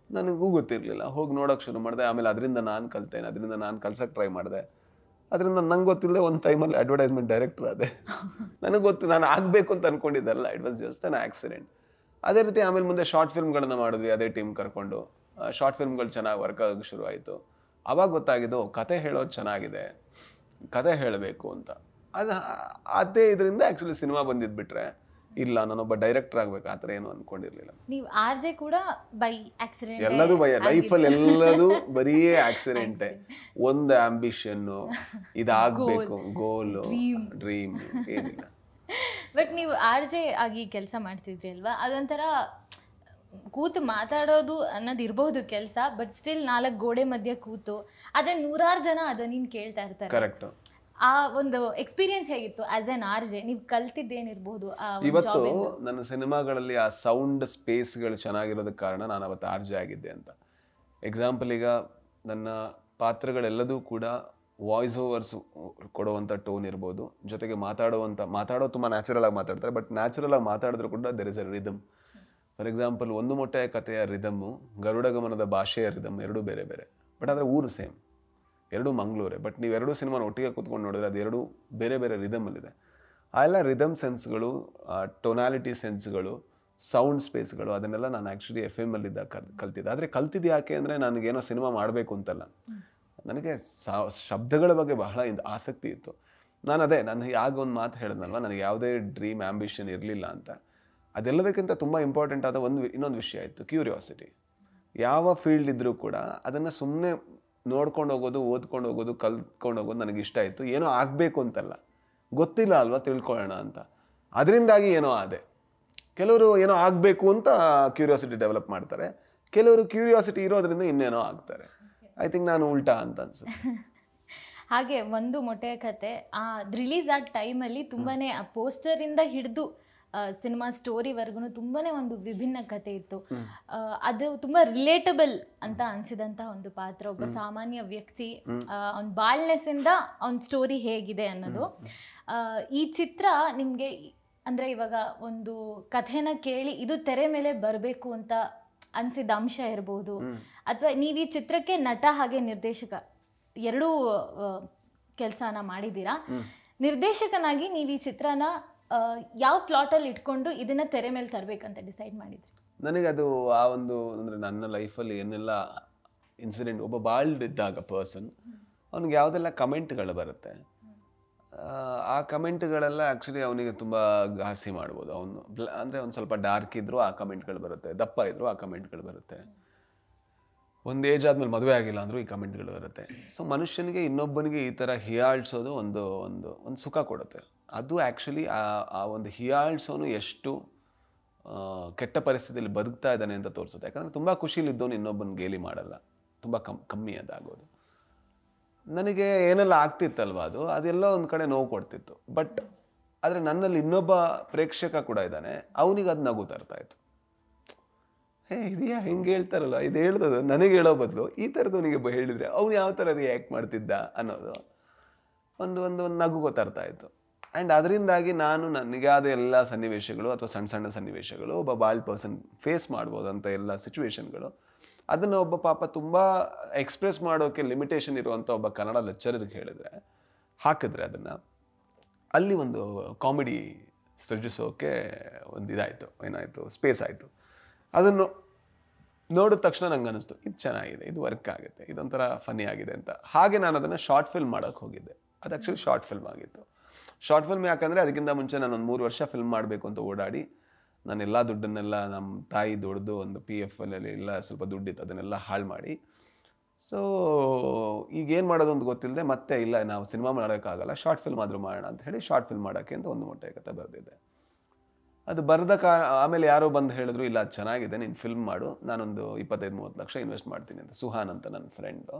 ನನಗೂ ಗೊತ್ತಿರಲಿಲ್ಲ. ಹೋಗಿ ನೋಡೋಕ್ಕೆ ಶುರು ಮಾಡಿದೆ. ಆಮೇಲೆ ಅದರಿಂದ ನಾನು ಕಲ್ತೇನೆ, ಅದರಿಂದ ನಾನು ಕಲ್ಸೋಕ್ಕೆ ಟ್ರೈ ಮಾಡಿದೆ. ಅದರಿಂದ ನಂಗೆ ಗೊತ್ತಿಲ್ಲದೆ ಒಂದು ಟೈಮಲ್ಲಿ ಅಡ್ವರ್ಟೈಸ್ಮೆಂಟ್ ಡೈರೆಕ್ಟರ್ ಆದೆ. ನನಗೆ ಗೊತ್ತು, ನಾನು ಆಗಬೇಕು ಅಂತ ಅಂದ್ಕೊಂಡಿದ್ದಲ್ಲ, it was just an accident. ಅದೇ ರೀತಿ ಆಮೇಲೆ ಮುಂದೆ ಶಾರ್ಟ್ ಫಿಲ್ಮ್ಗಳನ್ನ ಮಾಡಿದ್ವಿ, ಅದೇ ಟೀಮ್ ಕರ್ಕೊಂಡು. ಶಾರ್ಟ್ ಫಿಲ್ಮ್ಗಳು ಚೆನ್ನಾಗಿ ವರ್ಕ್ ಆಗೋಕ್ಕೆ ಶುರು ಆಯಿತು. ಆವಾಗ ಗೊತ್ತಾಗಿದ್ದು ಕತೆ ಹೇಳೋದು ಚೆನ್ನಾಗಿದೆ, ಕತೆ ಹೇಳಬೇಕು ಅಂತ. ಅದೇ ಇದರಿಂದ ಆ್ಯಕ್ಚುಲಿ ಸಿನಿಮಾ ಬಂದಿದ್ಬಿಟ್ರೆ ಇಲ್ಲ ನಾನೊಬ್ಬ ಡೈರೆಕ್ಟರ್ ಆಗಬೇಕು ಆ ಥರ ಏನು ಅಂದ್ಕೊಂಡಿರಲಿಲ್ಲ. ನೀವು ಆರ್ಜೆ ಕೂಡ ಬೈ ಆಕ್ಸಿಡೆಂಟ್, ಎಲ್ಲದೂ ಬೈ ಲೈಫಲ್ಲಿ ಎಲ್ಲದೂ ಬರೀ ಆಕ್ಸಿಡೆಂಟೇ. ಒಂದು ಆಂಬಿಷನ್ನು, ಇದಾಗಬೇಕು, ಗೋಲು, ಡ್ರೀಮ್ ಏನಿಲ್ಲ. ಬಟ್ ನೀವು ಆರ್ಜೆ ಆಗಿ ಕೆಲಸ ಮಾಡ್ತಿದ್ರಿ ಅಲ್ವಾ, ಅದೊಂಥರ ಕೂತು ಮಾತಾಡೋದು ಅನ್ನೋದು ಇರಬಹುದು ಕೆಲಸ, ಬಟ್ ಸ್ಟಿಲ್ 4 ಗೋಡೆ ಮಧ್ಯೆ ಕೂತು ಆದರೆ 100 ಜನ ಅದನ್ನ ಕೇಳ್ತಾ ಇರ್ತಾರೆ. ಕರೆಕ್ಟ್. ಆ ಒಂದು ಎಕ್ಸ್ಪೀರಿಯನ್ಸ್ ಹೇಗಿತ್ತು ಆಸ್ ಎನ್ ಆರ್ಜೆ? ನೀವು ಕಲ್ತಿದ್ದೇನಿರ್ಬೋದು ಇವತ್ತು ನನ್ನ ಸಿನಿಮಾಗಳಲ್ಲಿ ಆ ಸೌಂಡ್ ಸ್ಪೇಸ್ಗಳು ಚೆನ್ನಾಗಿರೋದಕ್ಕೆ ಕಾರಣ ನಾನು ಅವತ್ತು ಆರ್ಜೆ ಆಗಿದ್ದೆ ಅಂತ. ಎಕ್ಸಾಂಪಲ್, ಈಗ ನನ್ನ ಪಾತ್ರಗಳೆಲ್ಲದೂ ಕೂಡ ವಾಯ್ಸ್ ಓವರ್ಸ್ ಕೊಡುವಂಥ ಟೋನ್ ಇರ್ಬೋದು, ಜೊತೆಗೆ ಮಾತಾಡೋ ತುಂಬ ನ್ಯಾಚುರಲ್ ಆಗಿ ಮಾತಾಡ್ತಾರೆ. ಬಟ್ ನ್ಯಾಚುರಲ್ ಆಗಿ ಮಾತಾಡಿದ್ರು ಕೂಡ there is A rhythm. For example, ಒಂದು ಮೊಟ್ಟೆಯ ಕಥೆಯ ರಿದಮ್ಮು, ಗರುಡಗಮನದ ಭಾಷೆಯ ರಿದಮ್ ಎರಡೂ ಬೇರೆ ಬೇರೆ. ಬಟ್ ಆದರೆ ಊರು ಸೇಮ್, ಎರಡೂ ಮಂಗಳೂರೇ. ಬಟ್ ನೀವು ಎರಡೂ ಸಿನಿಮಾನ ಒಟ್ಟಿಗೆ ಕೂತ್ಕೊಂಡು ನೋಡಿದ್ರೆ ಅದು ಎರಡೂ ಬೇರೆ ಬೇರೆ ರಿದಮಲ್ಲಿದೆ. ಆ ಎಲ್ಲ ರಿದಮ್ ಸೆನ್ಸ್ಗಳು, ಟೊನಾಲಿಟಿ ಸೆನ್ಸ್ಗಳು, ಸೌಂಡ್ ಸ್ಪೇಸ್ಗಳು, ಅದನ್ನೆಲ್ಲ ನಾನು ಆ್ಯಕ್ಚುಲಿ FM ಕಲ್ತಿದ್ದೆ. ಆದರೆ ಕಲ್ತಿದ್ದು ಯಾಕೆ ಅಂದರೆ ನನಗೇನೋ ಸಿನಿಮಾ ಮಾಡಬೇಕು ಅಂತಲ್ಲ, ನನಗೆ ಶಬ್ದಗಳ ಬಗ್ಗೆ ಬಹಳ ಆಸಕ್ತಿ ಇತ್ತು. ನಾನು ಆಗ ಒಂದು ಮಾತು ಹೇಳಿದ್ನಲ್ವ, ನನಗೆ ಯಾವುದೇ ಡ್ರೀಮ್ ಆ್ಯಂಬಿಷನ್ ಇರಲಿಲ್ಲ ಅಂತ. ಅದೆಲ್ಲದಕ್ಕಿಂತ ತುಂಬ ಇಂಪಾರ್ಟೆಂಟ್ ಆದ ಇನ್ನೊಂದು ವಿಷಯ ಇತ್ತು, ಕ್ಯೂರಿಯಾಸಿಟಿ. ಯಾವ ಫೀಲ್ಡ್ ಇದ್ದರೂ ಕೂಡ ಅದನ್ನು ಸುಮ್ಮನೆ ನೋಡ್ಕೊಂಡು ಹೋಗೋದು, ಓದ್ಕೊಂಡು ಹೋಗೋದು, ಕಲ್ತ್ಕೊಂಡು ಹೋಗೋದು ನನಗೆ ಇಷ್ಟ ಆಯಿತು. ಏನೋ ಆಗಬೇಕು ಅಂತಲ್ಲ, ಗೊತ್ತಿಲ್ಲ ಅಲ್ವಾ, ತಿಳ್ಕೊಳ್ಳೋಣ ಅಂತ. ಅದರಿಂದಾಗಿ ಏನೋ ಆದೆ. ಕೆಲವರು ಏನೋ ಆಗಬೇಕು ಅಂತ ಕ್ಯೂರಿಯಾಸಿಟಿ ಡೆವಲಪ್ ಮಾಡ್ತಾರೆ, ಕೆಲವರು ಕ್ಯೂರಿಯಾಸಿಟಿ ಇರೋದ್ರಿಂದ ಇನ್ನೇನೋ ಆಗ್ತಾರೆ. ಐ ಥಿಂಕ್ ನಾನು ಉಲ್ಟಾ ಅಂತ ಅನ್ಸುತ್ತೆ. ಹಾಗೆ ಒಂದು ಮೊಟ್ಟೆಯ ಕತೆ ರಿಲೀಸ್ ಆದ ಟೈಮಲ್ಲಿ ತುಂಬಾ ಆ ಪೋಸ್ಟರಿಂದ ಹಿಡಿದು ಸಿನಿಮಾ ಸ್ಟೋರಿವರೆಗೂ ತುಂಬಾ ಒಂದು ವಿಭಿನ್ನ ಕತೆ ಇತ್ತು. ಅದು ತುಂಬ ರಿಲೇಟಬಲ್ ಅಂತ ಅನಿಸಿದಂಥ ಒಂದು ಪಾತ್ರ. ಒಬ್ಬ ಸಾಮಾನ್ಯ ವ್ಯಕ್ತಿ ಅವ್ನ ಬಾಳ್ನೆಸ್ಸಿಂದ ಅವ್ನ ಸ್ಟೋರಿ ಹೇಗಿದೆ ಅನ್ನೋದು. ಈ ಚಿತ್ರ ನಿಮಗೆ ಅಂದರೆ ಇವಾಗ ಒಂದು ಕಥೆನ ಕೇಳಿ ಇದು ತೆರೆ ಮೇಲೆ ಬರಬೇಕು ಅಂತ ಅನಿಸಿದ ಅಂಶ ಇರ್ಬೋದು, ಅಥವಾ ನೀವು ಈ ಚಿತ್ರಕ್ಕೆ ನಟ ಹಾಗೆ ನಿರ್ದೇಶಕ ಎರಡೂ ಕೆಲಸನ ಮಾಡಿದ್ದೀರಾ. ನಿರ್ದೇಶಕನಾಗಿ ನೀವು ಈ ಚಿತ್ರನ ಯಾವ ಪ್ಲಾಟಲ್ಲಿ ಇಟ್ಕೊಂಡು ಇದನ್ನ ತೆರೆ ಮೇಲೆ ತರಬೇಕಂತ ಡಿಸೈಡ್ ಮಾಡಿದ್ರಿ? ನನಗೆ ಅದು ಆ ಒಂದು ಅಂದರೆ ನನ್ನ ಲೈಫಲ್ಲಿ ಏನೆಲ್ಲ ಇನ್ಸಿಡೆಂಟ್, ಒಬ್ಬ ಬಾಲ್ಡ್ ಇದ್ದಾಗ ಪರ್ಸನ್ ಅವ್ನಿಗೆ ಯಾವುದೆಲ್ಲ ಕಮೆಂಟ್ಗಳು ಬರುತ್ತೆ, ಆ ಕಮೆಂಟ್ಗಳೆಲ್ಲ ಆ್ಯಕ್ಚುಲಿ ಅವನಿಗೆ ತುಂಬ ಘಾಸಿ ಮಾಡ್ಬೋದು. ಅವನು ಅಂದರೆ ಒಂದು ಸ್ವಲ್ಪ ಡಾರ್ಕ್ ಇದ್ದರೂ ಆ ಕಮೆಂಟ್ಗಳು ಬರುತ್ತೆ, ದಪ್ಪ ಇದ್ದರೂ ಆ ಕಮೆಂಟ್ಗಳು ಬರುತ್ತೆ, ಒಂದು ಏಜ್ ಆದಮೇಲೆ ಮದುವೆ ಆಗಿಲ್ಲ ಅಂದರೂ ಈ ಕಮೆಂಟ್ಗಳು ಬರುತ್ತೆ. ಸೊ ಮನುಷ್ಯನಿಗೆ ಇನ್ನೊಬ್ಬನಿಗೆ ಈ ಥರ ಹೀಯಾಳ್ಸೋದು ಒಂದು ಒಂದು ಒಂದು ಸುಖ ಕೊಡುತ್ತೆ. ಅದು ಆ್ಯಕ್ಚುಲಿ ಆ ಒಂದು ಹೀಯಾಳ್ಸೋನು ಎಷ್ಟು ಕೆಟ್ಟ ಪರಿಸ್ಥಿತಿಯಲ್ಲಿ ಬದುಕ್ತಾ ಇದ್ದಾನೆ ಅಂತ ತೋರಿಸುತ್ತೆ. ಯಾಕಂದರೆ ತುಂಬ ಖುಷಿಲಿದ್ದವನು ಇನ್ನೊಬ್ಬನ ಗೇಲಿ ಮಾಡಲ್ಲ, ತುಂಬ ಕಮ್ಮಿ ಅದಾಗೋದು. ನನಗೆ ಏನೆಲ್ಲ ಆಗ್ತಿತ್ತಲ್ವ ಅದೆಲ್ಲ ಒಂದು ಕಡೆ ನೋವು ಕೊಡ್ತಿತ್ತು. ಬಟ್ ಆದರೆ ನನ್ನಲ್ಲಿ ಇನ್ನೊಬ್ಬ ಪ್ರೇಕ್ಷಕ ಕೂಡ ಇದ್ದಾನೆ, ಅವನಿಗೆ ಅದು ನಗು ತರ್ತಾಯಿತ್ತು. ಇದೆಯಾ ಹಿಂಗೆ ಹೇಳ್ತಾರಲ್ಲ, ಇದು ಹೇಳ್ದದು ನನಗೆ ಹೇಳೋ ಬದಲು ಈ ಥರದವನಿಗೆ ಹೇಳಿದರೆ ಅವನು ಯಾವ ಥರ ರಿಯಾಕ್ಟ್ ಮಾಡ್ತಿದ್ದ ಅನ್ನೋದು ಒಂದು ನಗು ತರ್ತಾಯಿತ್ತು. ಆ್ಯಂಡ್ ಅದರಿಂದಾಗಿ ನಾನು ನನಗಾದ ಎಲ್ಲ ಸನ್ನಿವೇಶಗಳು ಅಥವಾ ಸಣ್ಣ ಸಣ್ಣ ಸನ್ನಿವೇಶಗಳು, ಒಬ್ಬ ಬಾಲ್ಡ್ ಪರ್ಸನ್ ಫೇಸ್ ಮಾಡ್ಬೋದಂಥ ಎಲ್ಲ ಸಿಚುವೇಶನ್ಗಳು, ಅದನ್ನು ಒಬ್ಬ ಪಾಪ ತುಂಬ ಎಕ್ಸ್ಪ್ರೆಸ್ ಮಾಡೋಕ್ಕೆ ಲಿಮಿಟೇಷನ್ ಇರುವಂಥ ಒಬ್ಬ ಕನ್ನಡ ಲೆಕ್ಚರರ್ಗೆ ಹಾಕಿದ್ರೆ ಅದನ್ನು ಅಲ್ಲಿ ಒಂದು ಕಾಮಿಡಿ ಸೃಜಿಸೋಕೆ ಒಂದು ಇದಾಯಿತು, ಏನಾಯಿತು, ಸ್ಪೇಸ್ ಆಯಿತು. ಅದನ್ನು ನೋಡಿದ ತಕ್ಷಣ ನಂಗೆ ಅನ್ನಿಸ್ತು ಇದು ಚೆನ್ನಾಗಿದೆ, ಇದು ವರ್ಕ್ ಆಗುತ್ತೆ, ಇದೊಂಥರ ಫನ್ನಿ ಆಗಿದೆ ಅಂತ. ಹಾಗೆ ನಾನು ಅದನ್ನು ಶಾರ್ಟ್ ಫಿಲ್ಮ್ ಮಾಡೋಕ್ಕೆ ಹೋಗಿದ್ದೆ. ಅದು ಆ್ಯಕ್ಚುಲಿ ಶಾರ್ಟ್ ಫಿಲ್ಮ್ ಆಗಿತ್ತು. ಶಾರ್ಟ್ ಫಿಲ್ಮ್ ಯಾಕಂದರೆ ಅದಕ್ಕಿಂತ ಮುಂಚೆ ನಾನೊಂದು 3 ವರ್ಷ ಫಿಲ್ಮ್ ಮಾಡಬೇಕು ಅಂತ ಓಡಾಡಿ ನಾನೆಲ್ಲ ದುಡ್ಡನ್ನೆಲ್ಲ ನಮ್ಮ ತಾಯಿ ದುಡ್ದು ಒಂದು PF ಎಲ್ಲ ಸ್ವಲ್ಪ ದುಡ್ಡಿತ್ತು, ಅದನ್ನೆಲ್ಲ ಹಾಳು ಮಾಡಿ, ಸೊ ಈಗೇನು ಮಾಡೋದು ಅಂತ ಗೊತ್ತಿಲ್ಲದೆ ಮತ್ತೆ ಇಲ್ಲ ನಾವು ಸಿನಿಮಾ ಮಾಡೋಕ್ಕಾಗಲ್ಲ, ಶಾರ್ಟ್ ಫಿಲ್ಮ್ ಆದರೂ ಮಾಡೋಣ ಅಂತ ಹೇಳಿ ಶಾರ್ಟ್ ಫಿಲ್ಮ್ ಮಾಡೋಕ್ಕೆ ಅಂತ ಒಂದು ಮೊಟ್ಟೆ ಕತೆ ಬರೆದಿದ್ದೆ. ಅದು ಬರೆದ ಆಮೇಲೆ ಯಾರೋ ಬಂದು ಹೇಳಿದ್ರು ಇಲ್ಲ ಅದು ಚೆನ್ನಾಗಿದೆ, ನೀನು ಫಿಲ್ಮ್ ಮಾಡು, ನಾನೊಂದು 25-30 ಲಕ್ಷ ಇನ್ವೆಸ್ಟ್ ಮಾಡ್ತೀನಿ ಅಂತ. ಸುಹಾನ್ ಅಂತ ನನ್ನ ಫ್ರೆಂಡು,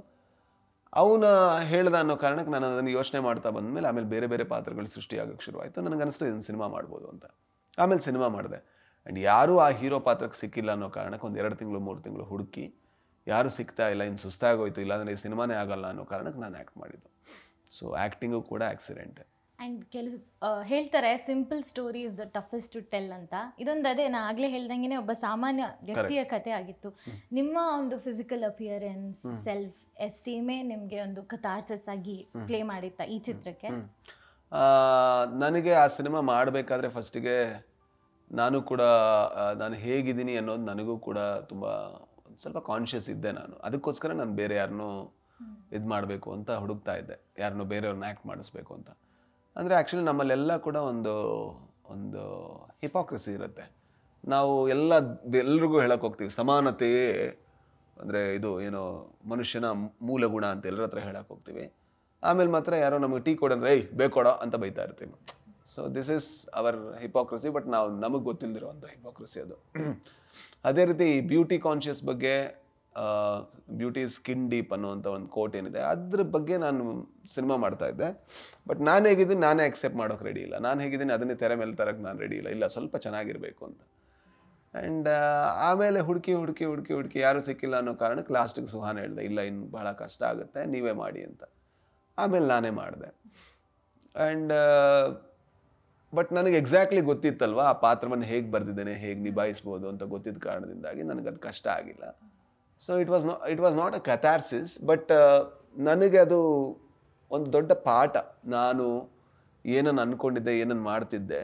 ಅವನ ಹೇಳ್ದ ಅನ್ನೋ ಕಾರಣಕ್ಕೆ ನಾನು ಅದನ್ನು ಯೋಚನೆ ಮಾಡ್ತಾ ಬಂದಮೇಲೆ ಆಮೇಲೆ ಬೇರೆ ಬೇರೆ ಪಾತ್ರಗಳು ಸೃಷ್ಟಿಯಾಗೋಕ್ಕೆ ಶುರುವಾಯಿತು. ನನಗೆ ಅನಿಸ್ತು ಇದನ್ನು ಸಿನಿಮಾ ಮಾಡ್ಬೋದು ಅಂತ. ಆಮೇಲೆ ಸಿನಿಮಾ ಮಾಡಿದೆ. ಆ್ಯಂಡ್ ಯಾರೂ ಆ ಹೀರೋ ಪಾತ್ರಕ್ಕೆ ಸಿಕ್ಕಿಲ್ಲ ಅನ್ನೋ ಕಾರಣಕ್ಕೆ ಒಂದು 2 ತಿಂಗಳು 3 ತಿಂಗಳು ಹುಡುಕಿ ಯಾರೂ ಸಿಗ್ತಾ ಇಲ್ಲ, ಇನ್ನು ಸುಸ್ತಾಗೋಯ್ತು, ಇಲ್ಲಾಂದರೆ ಈ ಸಿನಿಮಾನೇ ಆಗಲ್ಲ ಅನ್ನೋ ಕಾರಣಕ್ಕೆ ನಾನು ಆ್ಯಕ್ಟ್ ಮಾಡಿದ್ದು. ಸೊ ಆ್ಯಕ್ಟಿಂಗು ಕೂಡ ಆಕ್ಸಿಡೆಂಟೆ. ಆ್ಯಂಡ್ ಹೇಳ್ತಾರೆ simple story is the toughest to tell ಅಂತ. ಇದೊಂದು ಅದೇ ನಾ ಆಗಲೇ ಹೇಳ್ದಂಗೆ ಒಬ್ಬ ಸಾಮಾನ್ಯ ವ್ಯಕ್ತಿಯ ಕತೆ ಆಗಿತ್ತು. ನಿಮ್ಮ ಒಂದು ಫಿಸಿಕಲ್ ಅಪಿಯರೆನ್ಸ್, ಸೆಲ್ಫ್ ಎಸ್ಟೀಮೇ ನಿಮಗೆ ಒಂದು ಕಥಾರ್ಸಿಸ್ ಆಗಿ ಪ್ಲೇ ಮಾಡಿತ್ತ ಈ ಚಿತ್ರಕ್ಕೆ? ನನಗೆ ಆ ಸಿನಿಮಾ ಮಾಡಬೇಕಾದ್ರೆ ಫಸ್ಟಿಗೆ ನಾನು ಕೂಡ ನಾನು ಹೇಗಿದ್ದೀನಿ ಅನ್ನೋದು ನನಗೂ ಕೂಡ ತುಂಬ ಸ್ವಲ್ಪ ಕಾನ್ಷಿಯಸ್ ಇದ್ದೆ. ಅದಕ್ಕೋಸ್ಕರ ನಾನು ಬೇರೆ ಯಾರನ್ನೂ ಇದು ಮಾಡಬೇಕು ಅಂತ ಹುಡುಕ್ತಾ ಇದ್ದೆ, ಯಾರನ್ನೋ ಬೇರೆಯವ್ರನ್ನ ಆ್ಯಕ್ಟ್ ಮಾಡಿಸ್ಬೇಕು ಅಂತ. ಅಂದರೆ ಆ್ಯಕ್ಚುಲಿ ನಮ್ಮಲ್ಲೆಲ್ಲ ಕೂಡ ಒಂದು ಹಿಪಾಕ್ರಸಿ ಇರುತ್ತೆ. ನಾವು ಎಲ್ರಿಗೂ ಹೇಳಕ್ಕೆ ಹೋಗ್ತೀವಿ ಸಮಾನತೆಯೇ ಅಂದರೆ ಇದು ಏನೋ ಮನುಷ್ಯನ ಮೂಲ ಗುಣ ಅಂತ ಎಲ್ಲರ ಹತ್ರ ಹೇಳಕ್ಕೆ ಹೋಗ್ತೀವಿ. ಆಮೇಲೆ ಮಾತ್ರ ಯಾರೋ ನಮಗೆ ಟೀ ಕೊಡಂದ್ರೆ ಬೇಕೊಡೋ ಅಂತ ಬೈತಾ ಇರ್ತೀವಿ. So this is our hypocrisy. But ನಮಗೆ ಗೊತ್ತಿಲ್ಲದಿರೋವಂಥ ಹಿಪಾಕ್ರಸಿ ಅದು. ಅದೇ ರೀತಿ ಬ್ಯೂಟಿ ಕಾನ್ಷಿಯಸ್ ಬಗ್ಗೆ, ಬ್ಯೂಟಿ ಸ್ಕಿನ್ ಡೀಪ್ ಅನ್ನೋವಂಥ ಒಂದು ಕೋಟ್ ಏನಿದೆ ಅದ್ರ ಬಗ್ಗೆ ನಾನು ಸಿನಿಮಾ ಮಾಡ್ತಾ ಇದ್ದೆ. ಬಟ್ ನಾನು ಹೇಗಿದ್ದೀನಿ ನಾನೇ ಅಕ್ಸೆಪ್ಟ್ ಮಾಡೋಕೆ ರೆಡಿ ಇಲ್ಲ, ನಾನು ಹೇಗಿದ್ದೀನಿ ಅದನ್ನೇ ತೆರೆ ಮೇಲೆ ತರಕ್ಕೆ ನಾನು ರೆಡಿ ಇಲ್ಲ ಸ್ವಲ್ಪ ಚೆನ್ನಾಗಿರಬೇಕು ಅಂತ. ಆ್ಯಂಡ್ ಆಮೇಲೆ ಹುಡುಕಿ ಯಾರೂ ಸಿಕ್ಕಿಲ್ಲ ಅನ್ನೋ ಕಾರಣಕ್ಕೆ ಲಾಸ್ಟಿಗೆ ಸುಹಾನ್ ಹೇಳಿದೆ ಇಲ್ಲ ಇನ್ನು ಭಾಳ ಕಷ್ಟ ಆಗುತ್ತೆ, ನೀವೇ ಮಾಡಿ ಅಂತ. ಆಮೇಲೆ ನಾನೇ ಮಾಡಿದೆ. ಆ್ಯಂಡ್ ಬಟ್ ನನಗೆ ಎಕ್ಸಾಕ್ಟ್ಲಿ ಗೊತ್ತಿತ್ತಲ್ವ ಆ ಪಾತ್ರವನ್ನು ಹೇಗೆ ಬರೆದಿದ್ದೇನೆ, ಹೇಗೆ ನಿಭಾಯಿಸ್ಬೋದು ಅಂತ ಗೊತ್ತಿದ್ದ ಕಾರಣದಿಂದಾಗಿ ನನಗದು ಕಷ್ಟ ಆಗಿಲ್ಲ. So it was not a catharsis, but ನನಗೆ ಅದು ಒಂದು ದೊಡ್ಡ ಪಾಠ. ನಾನು ಏನನ್ನು ಅಂದ್ಕೊಂಡಿದ್ದೆ, ಏನನ್ನು ಮಾಡ್ತಿದ್ದೆ,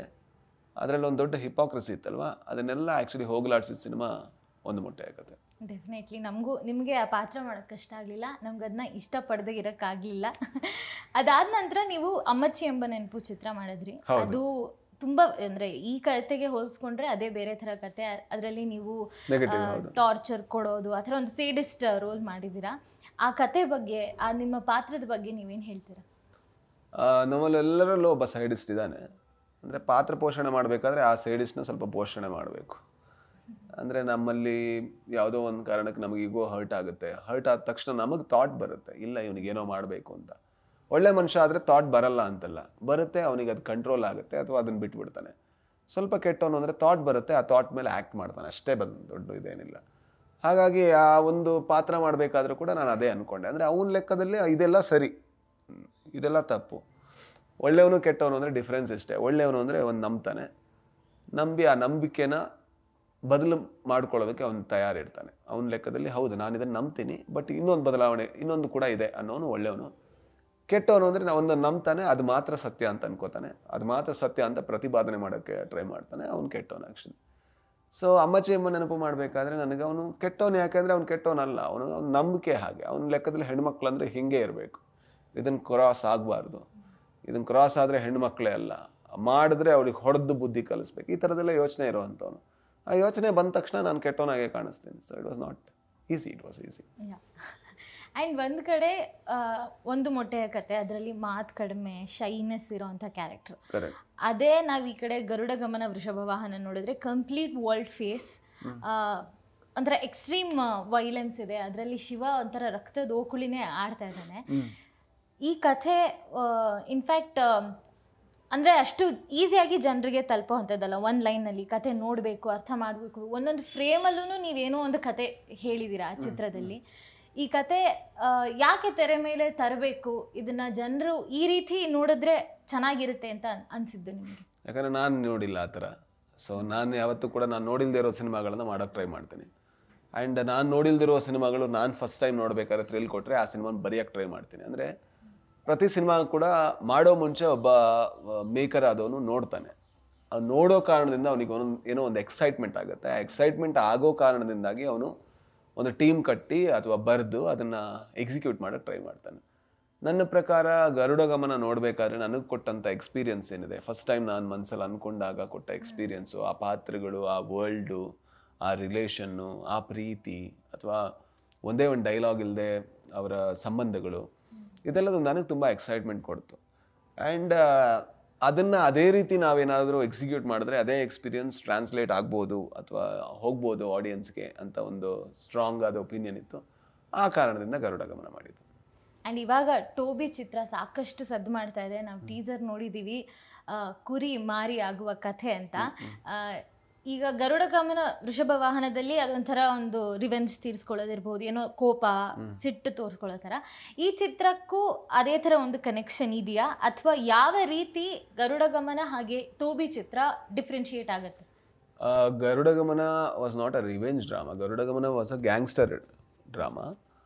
ಅದರಲ್ಲಿ ಒಂದು ದೊಡ್ಡ ಹಿಪಾಕ್ರಸಿ ಇತ್ತಲ್ವ, ಅದನ್ನೆಲ್ಲ ಆ್ಯಕ್ಚುಲಿ ಹೋಗಲಾಡಿಸಿದ ಸಿನಿಮಾ ಒಂದು ಮೊಟ್ಟೆ ಆಗತ್ತೆ. ಡೆಫಿನೆಟ್ಲಿ ನಮಗೂ ನಿಮಗೆ ಆ ಪಾತ್ರ ಮಾಡೋಕ್ಕೆ ಕಷ್ಟ ಆಗಲಿಲ್ಲ, ನಮ್ಗೆ ಅದನ್ನ ಇಷ್ಟಪಡದೆ ಇರೋಕ್ಕಾಗಲಿಲ್ಲ. ಅದಾದ ನಂತರ ನೀವು ಅಮ್ಮಚ್ಚಿ ಎಂಬ ನೆನಪು ಚಿತ್ರ ಮಾಡಿದ್ರಿ. ಅದು ತುಂಬ ಅಂದರೆ ಈ ಕತೆಗೆ ಹೋಲಿಸ್ಕೊಂಡ್ರೆ ಅದೇ ಬೇರೆ ಥರ ಕತೆ. ಅದರಲ್ಲಿ ನೀವು ಟಾರ್ಚರ್ ಕೊಡೋದು ಆ ಥರ ಒಂದು ಸೇಡಿಸ್ಟ್ ರೋಲ್ ಮಾಡಿದ್ದೀರಾ. ಆ ಕತೆ ಬಗ್ಗೆ, ಆ ನಿಮ್ಮ ಪಾತ್ರದ ಬಗ್ಗೆ ನೀವೇನು ಹೇಳ್ತೀರಾ? ನಮ್ಮಲ್ಲೆಲ್ಲರಲ್ಲೂ ಒಬ್ಬ ಸೈಡಿಸ್ಟ್ ಇದ್ದಾನೆ. ಅಂದರೆ ಪಾತ್ರ ಪೋಷಣೆ ಮಾಡಬೇಕಾದ್ರೆ ಆ ಸೈಡಿಸ್ಟ್ನ ಸ್ವಲ್ಪ ಪೋಷಣೆ ಮಾಡಬೇಕು. ಅಂದರೆ ನಮ್ಮಲ್ಲಿ ಯಾವುದೋ ಒಂದು ಕಾರಣಕ್ಕೆ ನಮಗೆ ಈಗೋ ಹರ್ಟ್ ಆಗುತ್ತೆ. ಹರ್ಟ್ ಆದ ತಕ್ಷಣ ನಮಗೆ ಥಾಟ್ ಬರುತ್ತೆ, ಇಲ್ಲ ಇವನಿಗೇನೋ ಮಾಡಬೇಕು ಅಂತ. ಒಳ್ಳೆ ಮನುಷ್ಯ ಆದರೆ ಥಾಟ್ ಬರಲ್ಲ ಅಂತಲ್ಲ, ಬರುತ್ತೆ, ಅವನಿಗೆ ಅದು ಕಂಟ್ರೋಲ್ ಆಗುತ್ತೆ ಅಥವಾ ಅದನ್ನು ಬಿಟ್ಬಿಡ್ತಾನೆ. ಸ್ವಲ್ಪ ಕೆಟ್ಟವನು ಅಂದರೆ ಥಾಟ್ ಬರುತ್ತೆ, ಆ ಥಾಟ್ ಮೇಲೆ ಆ್ಯಕ್ಟ್ ಮಾಡ್ತಾನೆ, ಅಷ್ಟೇ ದೊಡ್ಡ ಇದೇನಿಲ್ಲ. ಹಾಗಾಗಿ ಆ ಒಂದು ಪಾತ್ರ ಮಾಡಬೇಕಾದ್ರೂ ಕೂಡ ನಾನು ಅದೇ ಅಂದ್ಕೊಂಡೆ. ಅಂದರೆ ಅವನ ಲೆಕ್ಕದಲ್ಲಿ ಇದೆಲ್ಲ ಸರಿ, ಇದೆಲ್ಲ ತಪ್ಪು. ಒಳ್ಳೆಯವನು ಕೆಟ್ಟವನು ಅಂದರೆ ಡಿಫ್ರೆನ್ಸ್ ಇಷ್ಟೇ. ಒಳ್ಳೆಯವನು ಅಂದರೆ ಅವನು ನಂಬ್ತಾನೆ, ನಂಬಿ ಆ ನಂಬಿಕೆನ ಬದಲು ಮಾಡ್ಕೊಳ್ಳೋದಕ್ಕೆ ಅವನು ತಯಾರಿರ್ತಾನೆ. ಅವನ ಲೆಕ್ಕದಲ್ಲಿ ಹೌದು ನಾನು ಇದನ್ನು ನಂಬ್ತೀನಿ, ಬಟ್ ಇನ್ನೊಂದು ಬದಲಾವಣೆ ಇನ್ನೊಂದು ಕೂಡ ಇದೆ ಅನ್ನೋನು ಒಳ್ಳೆಯವನು. ಕೆಟ್ಟವನು ಅಂದರೆ ಒಂದು ನಂಬ್ತಾನೆ, ಅದು ಮಾತ್ರ ಸತ್ಯ ಅಂತ ಅನ್ಕೋತಾನೆ, ಅದು ಮಾತ್ರ ಸತ್ಯ ಅಂತ ಪ್ರತಿಪಾದನೆ ಮಾಡೋಕ್ಕೆ ಟ್ರೈ ಮಾಡ್ತಾನೆ, ಅವ್ನು ಕೆಟ್ಟವನು ಆ್ಯಕ್ಚುಲಿ. ಸೊ ಅಮ್ಮಚ್ಚಿ ಎಂಬ ನೆನಪು ಮಾಡಬೇಕಾದ್ರೆ ನನಗೆ ಅವನು ಕೆಟ್ಟವನು ಯಾಕೆಂದರೆ ಅವ್ನು ಕೆಟ್ಟವನಲ್ಲ, ಅವನು ನಂಬಿಕೆ ಹಾಗೆ. ಅವನ ಲೆಕ್ಕದಲ್ಲಿ ಹೆಣ್ಮಕ್ಳು ಅಂದರೆ ಹೀಗೆ ಇರಬೇಕು, ಇದನ್ನು ಕ್ರಾಸ್ ಆಗಬಾರ್ದು, ಇದನ್ನು ಕ್ರಾಸ್ ಆದರೆ ಹೆಣ್ಮಕ್ಳೇ ಅಲ್ಲ, ಮಾಡಿದ್ರೆ ಅವಳಿಗೆ ಹೊಡೆದು ಬುದ್ಧಿ ಕಲಿಸ್ಬೇಕು, ಈ ಥರದ್ದೆಲ್ಲ ಯೋಚನೆ ಇರೋವಂಥವನು. ಆ ಯೋಚನೆ ಬಂದ ತಕ್ಷಣ ನಾನು ಕೆಟ್ಟವನಾಗೆ ಕಾಣಿಸ್ತೀನಿ. So it was not easy, it was easy. And ಒಂದು ಕಡೆ ಒಂದು ಮೊಟ್ಟೆಯ ಕತೆ, ಅದರಲ್ಲಿ ಮಾತು ಕಡಿಮೆ, ಶೈನೆಸ್ ಇರೋವಂಥ ಕ್ಯಾರೆಕ್ಟರ್. ಅದೇ ನಾವು ಈ ಕಡೆ ಗರುಡ ಗಮನ ವೃಷಭ ವಾಹನ ನೋಡಿದ್ರೆ ಕಂಪ್ಲೀಟ್ ವರ್ಲ್ಡ್ ಫೇಸ್, ಒಂಥರ ಎಕ್ಸ್ಟ್ರೀಮ್ ವೈಲೆನ್ಸ್ ಇದೆ. ಅದರಲ್ಲಿ ಶಿವ ಒಂಥರ ರಕ್ತದ ಓಕುಳಿನೇ ಆಡ್ತಾ ಇದ್ದಾನೆ. ಈ ಕಥೆ ಇನ್ಫ್ಯಾಕ್ಟ್ ಅಂದರೆ ಅಷ್ಟು ಈಸಿಯಾಗಿ ಜನರಿಗೆ ತಲುಪೋ ಅಂಥದ್ದಲ್ಲ. ಒಂದು ಲೈನಲ್ಲಿ ಕತೆ ನೋಡಬೇಕು, ಅರ್ಥ ಮಾಡಬೇಕು, ಒಂದೊಂದು ಫ್ರೇಮಲ್ಲೂ ನೀವೇನೋ ಒಂದು ಕತೆ ಹೇಳಿದ್ದೀರಾ ಆ ಚಿತ್ರದಲ್ಲಿ. ಈ ಕತೆ ಯಾಕೆ ತೆರೆ ಮೇಲೆ ತರಬೇಕು, ಇದನ್ನು ಜನರು ಈ ರೀತಿ ನೋಡಿದ್ರೆ ಚೆನ್ನಾಗಿರುತ್ತೆ ಅಂತ ಅನಿಸಿದ್ದು ನಿಮಗೆ? ಯಾಕಂದರೆ ನಾನು ನೋಡಿಲ್ಲ ಆ ಥರ. ಸೊ ನಾನು ಯಾವತ್ತೂ ಕೂಡ ನಾನು ನೋಡಿಲ್ದೇ ಇರೋ ಸಿನಿಮಾಗಳನ್ನ ಮಾಡೋಕ್ಕೆ ಟ್ರೈ ಮಾಡ್ತೀನಿ. ಆ್ಯಂಡ್ ನಾನು ನೋಡಿಲ್ದಿರೋ ಸಿನಿಮಾಗಳು ನಾನು ಫಸ್ಟ್ ಟೈಮ್ ನೋಡಬೇಕಾದ್ರೆ ಥ್ರಿಲ್ ಕೊಟ್ಟರೆ ಆ ಸಿನಿಮಾನ ಬರೆಯೋಕ್ಕೆ ಟ್ರೈ ಮಾಡ್ತೀನಿ. ಅಂದರೆ ಪ್ರತಿ ಸಿನಿಮಾ ಕೂಡ ಮಾಡೋ ಮುಂಚೆ ಒಬ್ಬ ಮೇಕರ್ ಆದವನು ನೋಡ್ತಾನೆ. ಅವ್ನು ನೋಡೋ ಕಾರಣದಿಂದ ಅವನಿಗೆ ಏನೋ ಒಂದು ಎಕ್ಸೈಟ್ಮೆಂಟ್ ಆಗುತ್ತೆ. ಆ ಎಕ್ಸೈಟ್ಮೆಂಟ್ ಆಗೋ ಕಾರಣದಿಂದಾಗಿ ಅವನು ಒಂದು ಟೀಮ್ ಕಟ್ಟಿ ಅಥವಾ ಬರೆದು ಅದನ್ನು ಎಕ್ಸಿಕ್ಯೂಟ್ ಮಾಡೋಕ್ಕೆ ಟ್ರೈ ಮಾಡ್ತಾನೆ. ನನ್ನ ಪ್ರಕಾರ ಗರುಡ ಗಮನ ನೋಡಬೇಕಾದ್ರೆ ನನಗೆ ಕೊಟ್ಟಂಥ ಎಕ್ಸ್ಪೀರಿಯನ್ಸ್ ಏನಿದೆ, ಫಸ್ಟ್ ಟೈಮ್ ನಾನು ಮನಸ್ಸಲ್ಲಿ ಅಂದ್ಕೊಂಡಾಗ ಕೊಟ್ಟ ಎಕ್ಸ್ಪೀರಿಯನ್ಸು, ಆ ಪಾತ್ರಗಳು, ಆ ವರ್ಲ್ಡು, ಆ ರಿಲೇಷನ್ನು, ಆ ಪ್ರೀತಿ, ಅಥವಾ ಒಂದೇ ಒಂದು ಡೈಲಾಗ್ ಇಲ್ಲದೆ ಅವರ ಸಂಬಂಧಗಳು, ಇದೆಲ್ಲದು ನನಗೆ ತುಂಬ ಎಕ್ಸೈಟ್ಮೆಂಟ್ ಕೊಡ್ತು. ಆ್ಯಂಡ್ ಅದನ್ನು ಅದೇ ರೀತಿ ನಾವೇನಾದರೂ ಎಕ್ಸಿಕ್ಯೂಟ್ ಮಾಡಿದ್ರೆ ಅದೇ ಎಕ್ಸ್ಪೀರಿಯನ್ಸ್ ಟ್ರಾನ್ಸ್ಲೇಟ್ ಆಗ್ಬೋದು ಅಥವಾ ಹೋಗ್ಬೋದು ಆಡಿಯನ್ಸ್ಗೆ ಅಂತ ಒಂದು ಸ್ಟ್ರಾಂಗ್ ಆದ ಒಪಿನಿಯನ್ ಇತ್ತು. ಆ ಕಾರಣದಿಂದ ಗರುಡ ಗಮನ ಮಾಡಿದ್ದು. ಆ್ಯಂಡ್ ಇವಾಗ ಟೋಬಿ ಚಿತ್ರ ಸಾಕಷ್ಟು ಸದ್ದು ಮಾಡ್ತಾ ಇದೆ. ನಾವು ಟೀಸರ್ ನೋಡಿದ್ದೀವಿ, ಕುರಿ ಮಾರಿ ಆಗುವ ಕಥೆ ಅಂತ. ಈಗ ಗರುಡ ಗಮನ ವೃಷಭ ವಾಹನದಲ್ಲಿ ಅದೊಂಥರ ಒಂದು ರಿವೆಂಜ್ ತೀರಿಸ್ಕೊಳ್ಳೋದಿರ್ಬೋದು, ಏನೋ ಕೋಪ ಸಿಟ್ಟು ತೋರಿಸ್ಕೊಳ್ಳೋ ಥರ. ಈ ಚಿತ್ರಕ್ಕೂ ಅದೇ ಥರ ಒಂದು ಕನೆಕ್ಷನ್ ಇದೆಯಾ, ಅಥವಾ ಯಾವ ರೀತಿ ಗರುಡ ಗಮನ ಹಾಗೆ ಟೋಬಿ ಚಿತ್ರ ಡಿಫ್ರೆನ್ಶಿಯೇಟ್ ಆಗುತ್ತೆ? ಗರುಡ ಗಮನ was not a revenge drama. Garuda ಗಮನ ವಾಸ್ ಅ ಗ್ಯಾಂಗ್ಸ್ಟರ್ ಡ್ರಾಮಾ.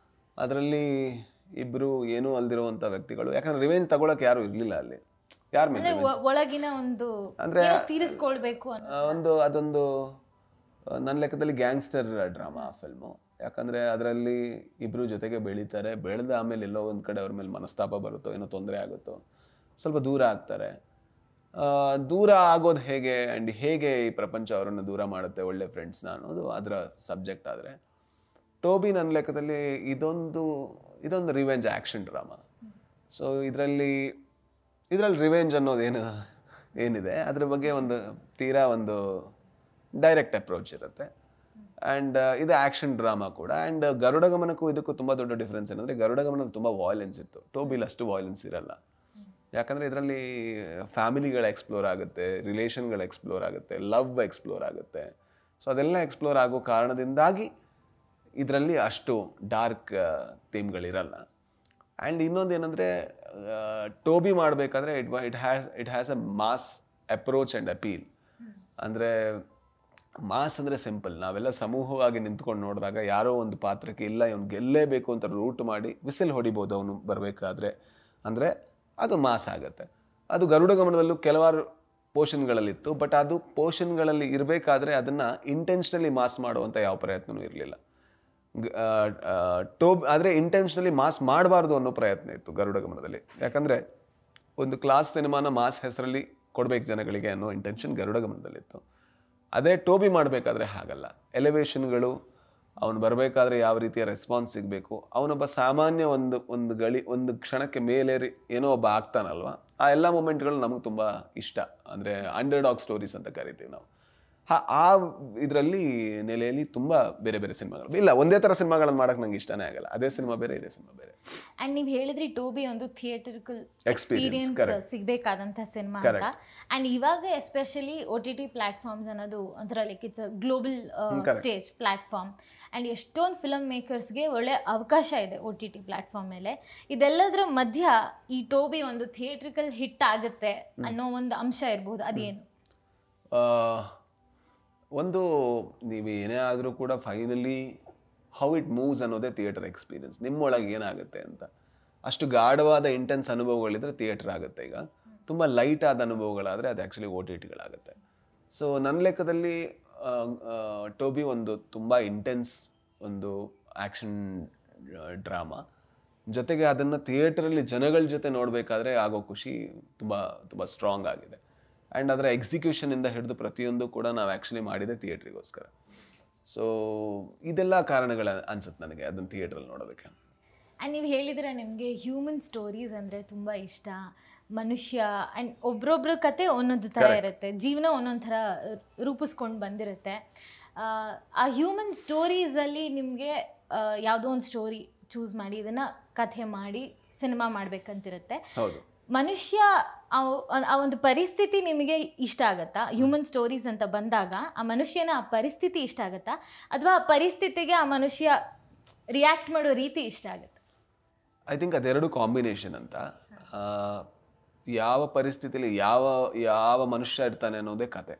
ಅದರಲ್ಲಿ ಇಬ್ಬರು ಏನೂ ಅಲ್ದಿರುವಂಥ ವ್ಯಕ್ತಿಗಳು, ಯಾಕಂದ್ರೆ ರಿವೆಂಜ್ ತಗೊಳಕ್ಕೆ ಯಾರು ಇರಲಿಲ್ಲ ಅಲ್ಲಿ. ಯಾರ ಮೇಲೆ ಒಳಗಿನ ಒಂದು ಅಂದರೆ ತೀರಿಸ್ಕೊಳ್ಬೇಕು ಅದೊಂದು ನನ್ನ ಲೆಕ್ಕದಲ್ಲಿ ಗ್ಯಾಂಗ್ಸ್ಟರ್ ಡ್ರಾಮಾ ಆ ಫಿಲ್ಮು. ಯಾಕಂದರೆ ಅದರಲ್ಲಿ ಇಬ್ಬರು ಜೊತೆಗೆ ಬೆಳೀತಾರೆ, ಬೆಳೆದ ಆಮೇಲೆ ಎಲ್ಲೋ ಒಂದು ಕಡೆ ಅವ್ರ ಮೇಲೆ ಮನಸ್ತಾಪ ಬರುತ್ತೋ, ಏನೋ ತೊಂದರೆ ಆಗುತ್ತೋ, ಸ್ವಲ್ಪ ದೂರ ಆಗ್ತಾರೆ. ದೂರ ಆಗೋದು ಹೇಗೆ ಆ್ಯಂಡ್ ಹೇಗೆ ಈ ಪ್ರಪಂಚ ಅವರನ್ನು ದೂರ ಮಾಡುತ್ತೆ ಒಳ್ಳೆ ಫ್ರೆಂಡ್ಸ್ನ ಅನ್ನೋದು ಅದರ ಸಬ್ಜೆಕ್ಟ್. ಆದರೆ ಟೋಬಿ ನನ್ನ ಲೆಕ್ಕದಲ್ಲಿ ಇದೊಂದು ರಿವೆಂಜ್ ಆ್ಯಕ್ಷನ್ ಡ್ರಾಮಾ. ಸೊ ಇದರಲ್ಲಿ ರಿವೆಂಜ್ ಅನ್ನೋದು ಏನಿದೆ ಅದ್ರ ಬಗ್ಗೆ ಒಂದು ತೀರಾ ಒಂದು ಡೈರೆಕ್ಟ್ ಅಪ್ರೋಚ್ ಇರುತ್ತೆ. ಆ್ಯಂಡ್ ಇದು ಆ್ಯಕ್ಷನ್ ಡ್ರಾಮಾ ಕೂಡ. ಆ್ಯಂಡ್ ಗರುಡ ಗಮನಕ್ಕೂ ಇದಕ್ಕೂ ತುಂಬ ದೊಡ್ಡ ಡಿಫ್ರೆನ್ಸ್ ಏನಂದರೆ ಗರುಡ ಗಮನದಲ್ಲಿ ತುಂಬ ವಾಯ್ಲೆನ್ಸ್ ಇತ್ತು, ಟೋಬಿಲಿ ಅಷ್ಟು ವಾಯ್ಲೆನ್ಸ್ ಇರಲ್ಲ. ಯಾಕಂದರೆ ಇದರಲ್ಲಿ ಫ್ಯಾಮಿಲಿಗಳು ಎಕ್ಸ್ಪ್ಲೋರ್ ಆಗುತ್ತೆ, ರಿಲೇಷನ್ಗಳು ಎಕ್ಸ್ಪ್ಲೋರ್ ಆಗುತ್ತೆ, ಲವ್ ಎಕ್ಸ್ಪ್ಲೋರ್ ಆಗುತ್ತೆ. ಸೊ ಅದೆಲ್ಲ ಎಕ್ಸ್ಪ್ಲೋರ್ ಆಗೋ ಕಾರಣದಿಂದಾಗಿ ಇದರಲ್ಲಿ ಅಷ್ಟು ಡಾರ್ಕ್ ಥೀಮ್ಗಳಿರಲ್ಲ. ಆ್ಯಂಡ್ ಇನ್ನೊಂದು ಏನಂದರೆ ಟೋಬಿ ಮಾಡಬೇಕಾದ್ರೆ it has a mass approach and appeal. ಅಂದರೆ ಮಾಸ್ ಅಂದರೆ ಸಿಂಪಲ್, ನಾವೆಲ್ಲ ಸಮೂಹವಾಗಿ ನಿಂತ್ಕೊಂಡು ನೋಡಿದಾಗ ಯಾರೋ ಒಂದು ಪಾತ್ರಕ್ಕೆ ಇಲ್ಲ ಇವನು ಗೆಲ್ಲೇಬೇಕು ಅಂತ ರೂಟ್ ಮಾಡಿ ವಿಸಿಲ್ ಹೊಡಿಬೋದು ಅವನು ಬರಬೇಕಾದ್ರೆ, ಅಂದರೆ ಅದು ಮಾಸ್ ಆಗುತ್ತೆ. ಅದು ಗರುಡ ಗಮನದಲ್ಲೂ ಕೆಲವಾರು ಪೋರ್ಷನ್ಗಳಲ್ಲಿತ್ತು, ಬಟ್ ಅದು ಪೋರ್ಷನ್ಗಳಲ್ಲಿ ಇರಬೇಕಾದ್ರೆ ಅದನ್ನು ಇಂಟೆನ್ಷನಲಿ ಮಾಸ್ ಮಾಡುವಂಥ ಯಾವ ಪ್ರಯತ್ನವೂ ಇರಲಿಲ್ಲ. ಆದರೆ ಇಂಟೆನ್ಷನಲಿ ಮಾಸ್ ಮಾಡಬಾರ್ದು ಅನ್ನೋ ಪ್ರಯತ್ನ ಇತ್ತು ಗರುಡ ಗಮನದಲ್ಲಿ. ಯಾಕಂದರೆ ಒಂದು ಕ್ಲಾಸ್ ಸಿನಿಮಾನ ಮಾಸ್ ಹೆಸರಲ್ಲಿ ಕೊಡಬೇಕು ಜನಗಳಿಗೆ ಅನ್ನೋ ಇಂಟೆನ್ಷನ್ ಗರುಡ ಗಮನದಲ್ಲಿತ್ತು. ಅದೇ ಟೋಬಿ ಮಾಡಬೇಕಾದ್ರೆ ಹಾಗಲ್ಲ. ಎಲಿವೇಷನ್ಗಳು, ಅವನು ಬರಬೇಕಾದ್ರೆ ಯಾವ ರೀತಿಯ ರೆಸ್ಪಾನ್ಸ್ ಸಿಗಬೇಕು, ಅವನೊಬ್ಬ ಸಾಮಾನ್ಯ ಒಂದು ಕ್ಷಣಕ್ಕೆ ಮೇಲೇರಿ ಏನೋ ಒಬ್ಬ ಆಗ್ತಾನಲ್ವ, ಆ ಎಲ್ಲ ಮೂಮೆಂಟ್ಗಳು ನಮಗೆ ತುಂಬ ಇಷ್ಟ. ಅಂದರೆ ಅಂಡರ್ಡಾಗ್ ಸ್ಟೋರೀಸ್ ಅಂತ ಕರಿತೀವಿ ನಾವು. ಆ ಇದರಲ್ಲಿ ನೆಲೆಯಲ್ಲಿ ತುಂಬ ಬೇರೆ ಬೇರೆ ಸಿನಿಮಾಗಳು ಇಲ್ಲ, ಒಂದೇ ಥರ ಸಿನಿಮಾಗಳನ್ನು ಮಾಡೋಕ್ಕೆ ನಂಗೆ ಇಷ್ಟನೇ ಆಗಲ್ಲ. ಅದೇ ಸಿನಿಮಾ ಬೇರೆ, ಇದೇ ಸಿನಿಮಾ ಬೇರೆ. ಆ್ಯಂಡ್ ನೀವು ಹೇಳಿದ್ರಿ ಟೋಬಿ ಒಂದು ಥಿಯೇಟರ್ಕಲ್ ಎಕ್ಸ್ಪೀರಿಯನ್ಸ್ ಸಿಗಬೇಕಾದಂಥ ಸಿನಿಮಾ ಅಂತ. ಆ್ಯಂಡ್ ಇವಾಗ ಎಸ್ಪೆಷಲಿ OTT ಪ್ಲ್ಯಾಟ್ಫಾರ್ಮ್ಸ್ ಅನ್ನೋದು ಒಂಥರ like it's a global stage platform. And ಎಷ್ಟೊಂದು ಫಿಲಮ್ ಮೇಕರ್ಸ್ಗೆ ಒಳ್ಳೆ ಅವಕಾಶ ಇದೆ OTT ಪ್ಲ್ಯಾಟ್ಫಾರ್ಮ್ ಮೇಲೆ. ಇದೆಲ್ಲದರ ಮಧ್ಯ ಈ ಟೋಬಿ ಒಂದು ಥಿಯೇಟ್ರಿಕಲ್ ಹಿಟ್ ಆಗುತ್ತೆ ಅನ್ನೋ ಒಂದು ಅಂಶ ಇರ್ಬೋದು, ಅದೇನು? ಒಂದು ನೀವು ಏನೇ ಆದರೂ ಕೂಡ ಫೈನಲಿ ಹೌ ಇಟ್ ಮೂವ್ಸ್ ಅನ್ನೋದೇ ಥಿಯೇಟರ್ ಎಕ್ಸ್ಪೀರಿಯನ್ಸ್. ನಿಮ್ಮೊಳಗೆ ಏನಾಗುತ್ತೆ ಅಂತ. ಅಷ್ಟು ಗಾಢವಾದ ಇಂಟೆನ್ಸ್ ಅನುಭವಗಳಿದ್ರೆ ಥಿಯೇಟರ್ ಆಗುತ್ತೆ. ಈಗ ತುಂಬ ಲೈಟ್ ಆದ ಅನುಭವಗಳಾದರೆ ಅದು ಆ್ಯಕ್ಚುಲಿ OTTಗಳಾಗುತ್ತೆ. ಸೊ ನನ್ನ ಲೆಕ್ಕದಲ್ಲಿ ಟೋಬಿ ಒಂದು ತುಂಬ ಇಂಟೆನ್ಸ್ ಒಂದು ಆ್ಯಕ್ಷನ್ ಡ್ರಾಮಾ, ಜೊತೆಗೆ ಅದನ್ನು ಥಿಯೇಟರಲ್ಲಿ ಜನಗಳ ಜೊತೆ ನೋಡಬೇಕಾದ್ರೆ ಆಗೋ ಖುಷಿ ತುಂಬ ತುಂಬ ಸ್ಟ್ರಾಂಗ್ ಆಗಿದೆ. ಆ್ಯಂಡ್ ಅದರ ಎಕ್ಸಿಕ್ಯೂಷನಿಂದ ಹಿಡಿದು ಪ್ರತಿಯೊಂದು ಕೂಡ ನಾವು ಆ್ಯಕ್ಚುಲಿ ಮಾಡಿದೆ ಥಿಯೇಟ್ರಿಗೋಸ್ಕರ. ಸೊ ಇದೆಲ್ಲ ಕಾರಣಗಳ ಅನ್ಸುತ್ತೆ ನನಗೆ ಅದನ್ನು ಥಿಯೇಟ್ರಲ್ಲಿ ನೋಡೋದಕ್ಕೆ. ಆ್ಯಂಡ್ ನೀವು ಹೇಳಿದರೆ ನಿಮಗೆ ಹ್ಯೂಮನ್ ಸ್ಟೋರೀಸ್ ಅಂದರೆ ತುಂಬ ಇಷ್ಟ. ಮನುಷ್ಯ ಆ್ಯಂಡ್ ಒಬ್ರೊಬ್ರ ಕತೆ ಒಂದೊಂದು ಥರ ಇರುತ್ತೆ, ಜೀವನ ಒಂದೊಂದು ಥರ ರೂಪಿಸ್ಕೊಂಡು ಬಂದಿರುತ್ತೆ. ಆ ಹ್ಯೂಮನ್ ಸ್ಟೋರೀಸಲ್ಲಿ ನಿಮಗೆ ಯಾವುದೋ ಒಂದು ಸ್ಟೋರಿ ಚೂಸ್ ಮಾಡಿ ಇದನ್ನು ಕಥೆ ಮಾಡಿ ಸಿನಿಮಾ ಮಾಡಬೇಕಂತಿರುತ್ತೆ. ಹೌದು. ಮನುಷ್ಯ ಆ ಒಂದು ಪರಿಸ್ಥಿತಿ ನಿಮಗೆ ಇಷ್ಟ ಆಗುತ್ತಾ? ಹ್ಯೂಮನ್ ಸ್ಟೋರೀಸ್ ಅಂತ ಬಂದಾಗ ಆ ಮನುಷ್ಯನ ಆ ಪರಿಸ್ಥಿತಿ ಇಷ್ಟ ಆಗುತ್ತಾ, ಅಥವಾ ಆ ಪರಿಸ್ಥಿತಿಗೆ ಆ ಮನುಷ್ಯ ರಿಯಾಕ್ಟ್ ಮಾಡೋ ರೀತಿ ಇಷ್ಟ ಆಗುತ್ತೆ? ಐ ಥಿಂಕ್ ಅದೆರಡು ಕಾಂಬಿನೇಷನ್ ಅಂತ. ಯಾವ ಪರಿಸ್ಥಿತಿಯಲ್ಲಿ ಯಾವ ಮನುಷ್ಯ ಇರ್ತಾನೆ ಅನ್ನೋದೇ ಕತೆ.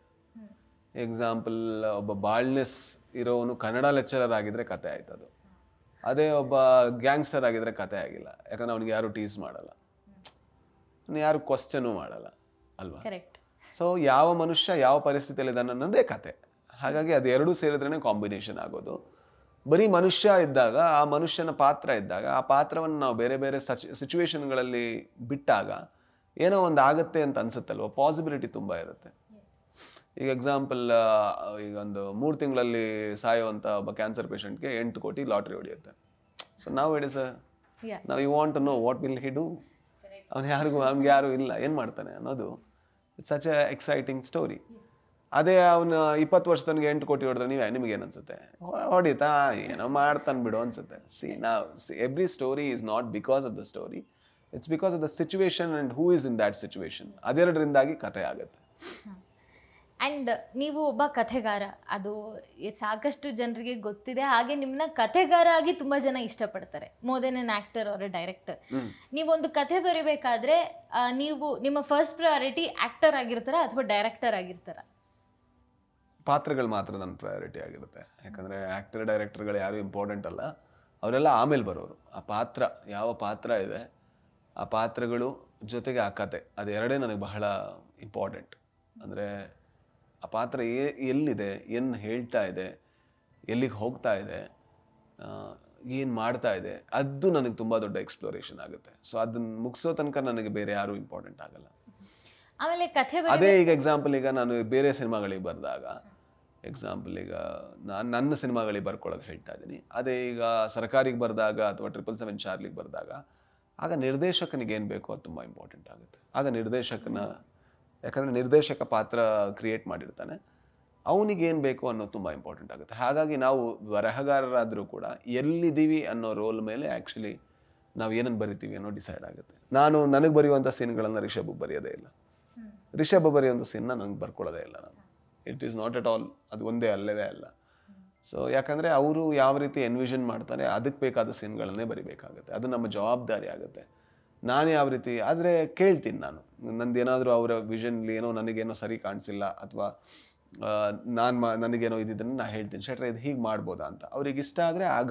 ಎಕ್ಸಾಂಪಲ್, ಒಬ್ಬ ಬಾಳ್ನೆಸ್ ಇರೋನು ಕನ್ನಡ ಲೆಕ್ಚರರ್ ಆಗಿದ್ರೆ ಕತೆ ಆಯ್ತು ಅದು. ಅದೇ ಒಬ್ಬ ಗ್ಯಾಂಗ್ಸ್ಟರ್ ಆಗಿದ್ರೆ ಕತೆ ಆಗಿಲ್ಲ, ಯಾಕಂದ್ರೆ ಅವನಿಗೆ ಯಾರು ಟೀಸ್ ಮಾಡಲ್ಲ, ಯಾರು ಕ್ವಶನೂ ಮಾಡಲ್ಲ ಅಲ್ವಾ. ಕರೆಕ್ಟ್. ಸೊ ಯಾವ ಮನುಷ್ಯ ಯಾವ ಪರಿಸ್ಥಿತಿಯಲ್ಲಿ ಇದ್ದಾನೆ ಅನ್ನೋದೇ ಕತೆ. ಹಾಗಾಗಿ ಅದು ಎರಡೂ ಸೇರಿದ್ರೇ ಕಾಂಬಿನೇಷನ್ ಆಗೋದು. ಬರೀ ಮನುಷ್ಯ ಇದ್ದಾಗ, ಆ ಮನುಷ್ಯನ ಪಾತ್ರ ಇದ್ದಾಗ, ಆ ಪಾತ್ರವನ್ನು ನಾವು ಬೇರೆ ಬೇರೆ ಸಿಚುವೇಶನ್ಗಳಲ್ಲಿ ಬಿಟ್ಟಾಗ ಏನೋ ಒಂದು ಆಗುತ್ತೆ ಅಂತ ಅನ್ಸುತ್ತಲ್ವ, ಪಾಸಿಬಿಲಿಟಿ ತುಂಬ ಇರುತ್ತೆ. ಈಗ ಎಕ್ಸಾಂಪಲ್, ಈಗ ಒಂದು 3 ತಿಂಗಳಲ್ಲಿ ಸಾಯುವಂಥ ಒಬ್ಬ ಕ್ಯಾನ್ಸರ್ ಪೇಷಂಟ್ಗೆ 8 ಕೋಟಿ ಲಾಟ್ರಿ ಹೊಡೆಯುತ್ತೆ. ಸೊ ನಾವು you want to know what will he do. ಅವ್ನಿಗೆ ಯಾರು ಇಲ್ಲ, ಏನು ಮಾಡ್ತಾನೆ ಅನ್ನೋದು it's such a exciting story. ಅದೇ ಅವನು 20 ವರ್ಷದವನಿಗೆ 8 ಕೋಟಿ ಹೊಡೆದ್ರೆ ನಿಮಗೇನು ಅನ್ಸುತ್ತೆ? ಹೊಡಿತಾ ಏನೋ ಮಾಡ್ತಾನೆ ಬಿಡು ಅನ್ಸುತ್ತೆ. Every story is not because of the story, it's because of the situation and who is in that situation. ಅದೆರಡರಿಂದಾಗಿ ಕಥೆ ಆಗುತ್ತೆ. ಆ್ಯಂಡ್ ನೀವು ಒಬ್ಬ ಕಥೆಗಾರ, ಅದು ಸಾಕಷ್ಟು ಜನರಿಗೆ ಗೊತ್ತಿದೆ. ಹಾಗೆ ನಿಮ್ಮನ್ನ ಕಥೆಗಾರ ಆಗಿ ತುಂಬ ಜನ ಇಷ್ಟಪಡ್ತಾರೆ, more than an actor or director. ನೀವೊಂದು ಕಥೆ ಬರೀಬೇಕಾದ್ರೆ ನೀವು ನಿಮ್ಮ ಫಸ್ಟ್ ಪ್ರಯಾರಿಟಿ ಆ್ಯಕ್ಟರ್ ಆಗಿರ್ತಾರ ಅಥವಾ ಡೈರೆಕ್ಟರ್ ಆಗಿರ್ತಾರ? ಪಾತ್ರಗಳು ಮಾತ್ರ ನನ್ನ ಪ್ರಯಾರಿಟಿ ಆಗಿರುತ್ತೆ. ಯಾಕಂದರೆ ಆ್ಯಕ್ಟರ್ ಡೈರೆಕ್ಟರ್ಗಳು ಯಾರು ಇಂಪಾರ್ಟೆಂಟ್ ಅಲ್ಲ, ಅವರೆಲ್ಲ ಆಮೇಲೆ ಬರೋರು. ಆ ಪಾತ್ರ, ಯಾವ ಪಾತ್ರ ಇದೆ, ಆ ಪಾತ್ರಗಳು ಜೊತೆಗೆ ಆ ಕತೆ, ಅದೆರಡೇ ನನಗೆ ಬಹಳ ಇಂಪಾರ್ಟೆಂಟ್. ಅಂದರೆ ಆ ಪಾತ್ರ ಎಲ್ಲಿದೆ, ಏನು ಹೇಳ್ತಾ ಇದೆ, ಎಲ್ಲಿಗೆ ಹೋಗ್ತಾ ಇದೆ, ಏನು ಮಾಡ್ತಾ ಇದೆ, ಅದು ನನಗೆ ತುಂಬ ದೊಡ್ಡ ಎಕ್ಸ್ಪ್ಲೋರೇಷನ್ ಆಗುತ್ತೆ. ಸೊ ಅದನ್ನು ಮುಗಿಸೋ ತನಕ ನನಗೆ ಬೇರೆ ಯಾರೂ ಇಂಪಾರ್ಟೆಂಟ್ ಆಗಲ್ಲ. ಆಮೇಲೆ ಕಥೆ ಅದೇ ಈಗ ಎಕ್ಸಾಂಪಲ್, ಈಗ ನಾನು ಬೇರೆ ಸಿನಿಮಾಗಳಿಗೆ ಬರೆದಾಗ, ಎಕ್ಸಾಂಪಲ್ ಈಗ ನಾನು ನನ್ನ ಸಿನಿಮಾಗಳಿಗೆ ಬರ್ಕೊಳ್ಳೋದು ಹೇಳ್ತಾ ಇದ್ದೀನಿ. ಅದೇ ಈಗ ಸರ್ಕಾರಿಗೆ ಬರೆದಾಗ ಅಥವಾ 777 ಚಾರ್ಲಿಗೆ ಬರೆದಾಗ, ಆಗ ನಿರ್ದೇಶಕನಿಗೆ ಏನು ಬೇಕೋ ಅದು ತುಂಬ ಇಂಪಾರ್ಟೆಂಟ್ ಆಗುತ್ತೆ. ಆಗ ಯಾಕಂದರೆ ನಿರ್ದೇಶಕ ಪಾತ್ರ ಕ್ರಿಯೇಟ್ ಮಾಡಿರ್ತಾನೆ, ಅವನಿಗೇನು ಬೇಕು ಅನ್ನೋದು ತುಂಬ ಇಂಪಾರ್ಟೆಂಟ್ ಆಗುತ್ತೆ. ಹಾಗಾಗಿ ನಾವು ಬರಹಗಾರರಾದರೂ ಕೂಡ ಎಲ್ಲಿದ್ದೀವಿ ಅನ್ನೋ ರೋಲ್ ಮೇಲೆ ಆ್ಯಕ್ಚುಲಿ ನಾವು ಏನನ್ನು ಬರಿತೀವಿ ಅನ್ನೋ ಡಿಸೈಡ್ ಆಗುತ್ತೆ. ನನಗೆ ಬರೆಯುವಂಥ ಸೀನ್ಗಳನ್ನು ರಿಷಬ್ಗೆ ಬರೆಯೋದೇ ಇಲ್ಲ, ರಿಷಬ್ ಬರೆಯುವಂಥ ಸೀನ್ನ ನನಗೆ ಬರ್ಕೊಳ್ಳೋದೇ ಇಲ್ಲ. ನಾನು it is not at all, ಅದು ಒಂದೇ ಅಲ್ಲವೇ ಅಲ್ಲ. ಸೊ ಯಾಕಂದರೆ ಅವರು ಯಾವ ರೀತಿ ಎನ್ವಿಷನ್ ಮಾಡ್ತಾರೆ ಅದಕ್ಕೆ ಬೇಕಾದ ಸೀನ್ಗಳನ್ನೇ ಬರಿಬೇಕಾಗುತ್ತೆ. ಅದು ನಮ್ಮ ಜವಾಬ್ದಾರಿ ಆಗುತ್ತೆ. ನಾನು ಯಾವ ರೀತಿ ಆದರೆ ಕೇಳ್ತೀನಿ, ನಂದೇನಾದರೂ ಅವರ ವಿಷನ್ಲಿ ಏನೋ ನನಗೇನೋ ಸರಿ ಕಾಣಿಸಿಲ್ಲ ಅಥವಾ ನನಗೇನೋ ಇದ್ದಿದ್ದನ್ನು ನಾನು ಹೇಳ್ತೀನಿ, ಶೆಟ್ರೆ ಇದು ಹೀಗೆ ಮಾಡ್ಬೋದಾ ಅಂತ. ಅವ್ರಿಗೆ ಇಷ್ಟ ಆದರೆ ಆಗ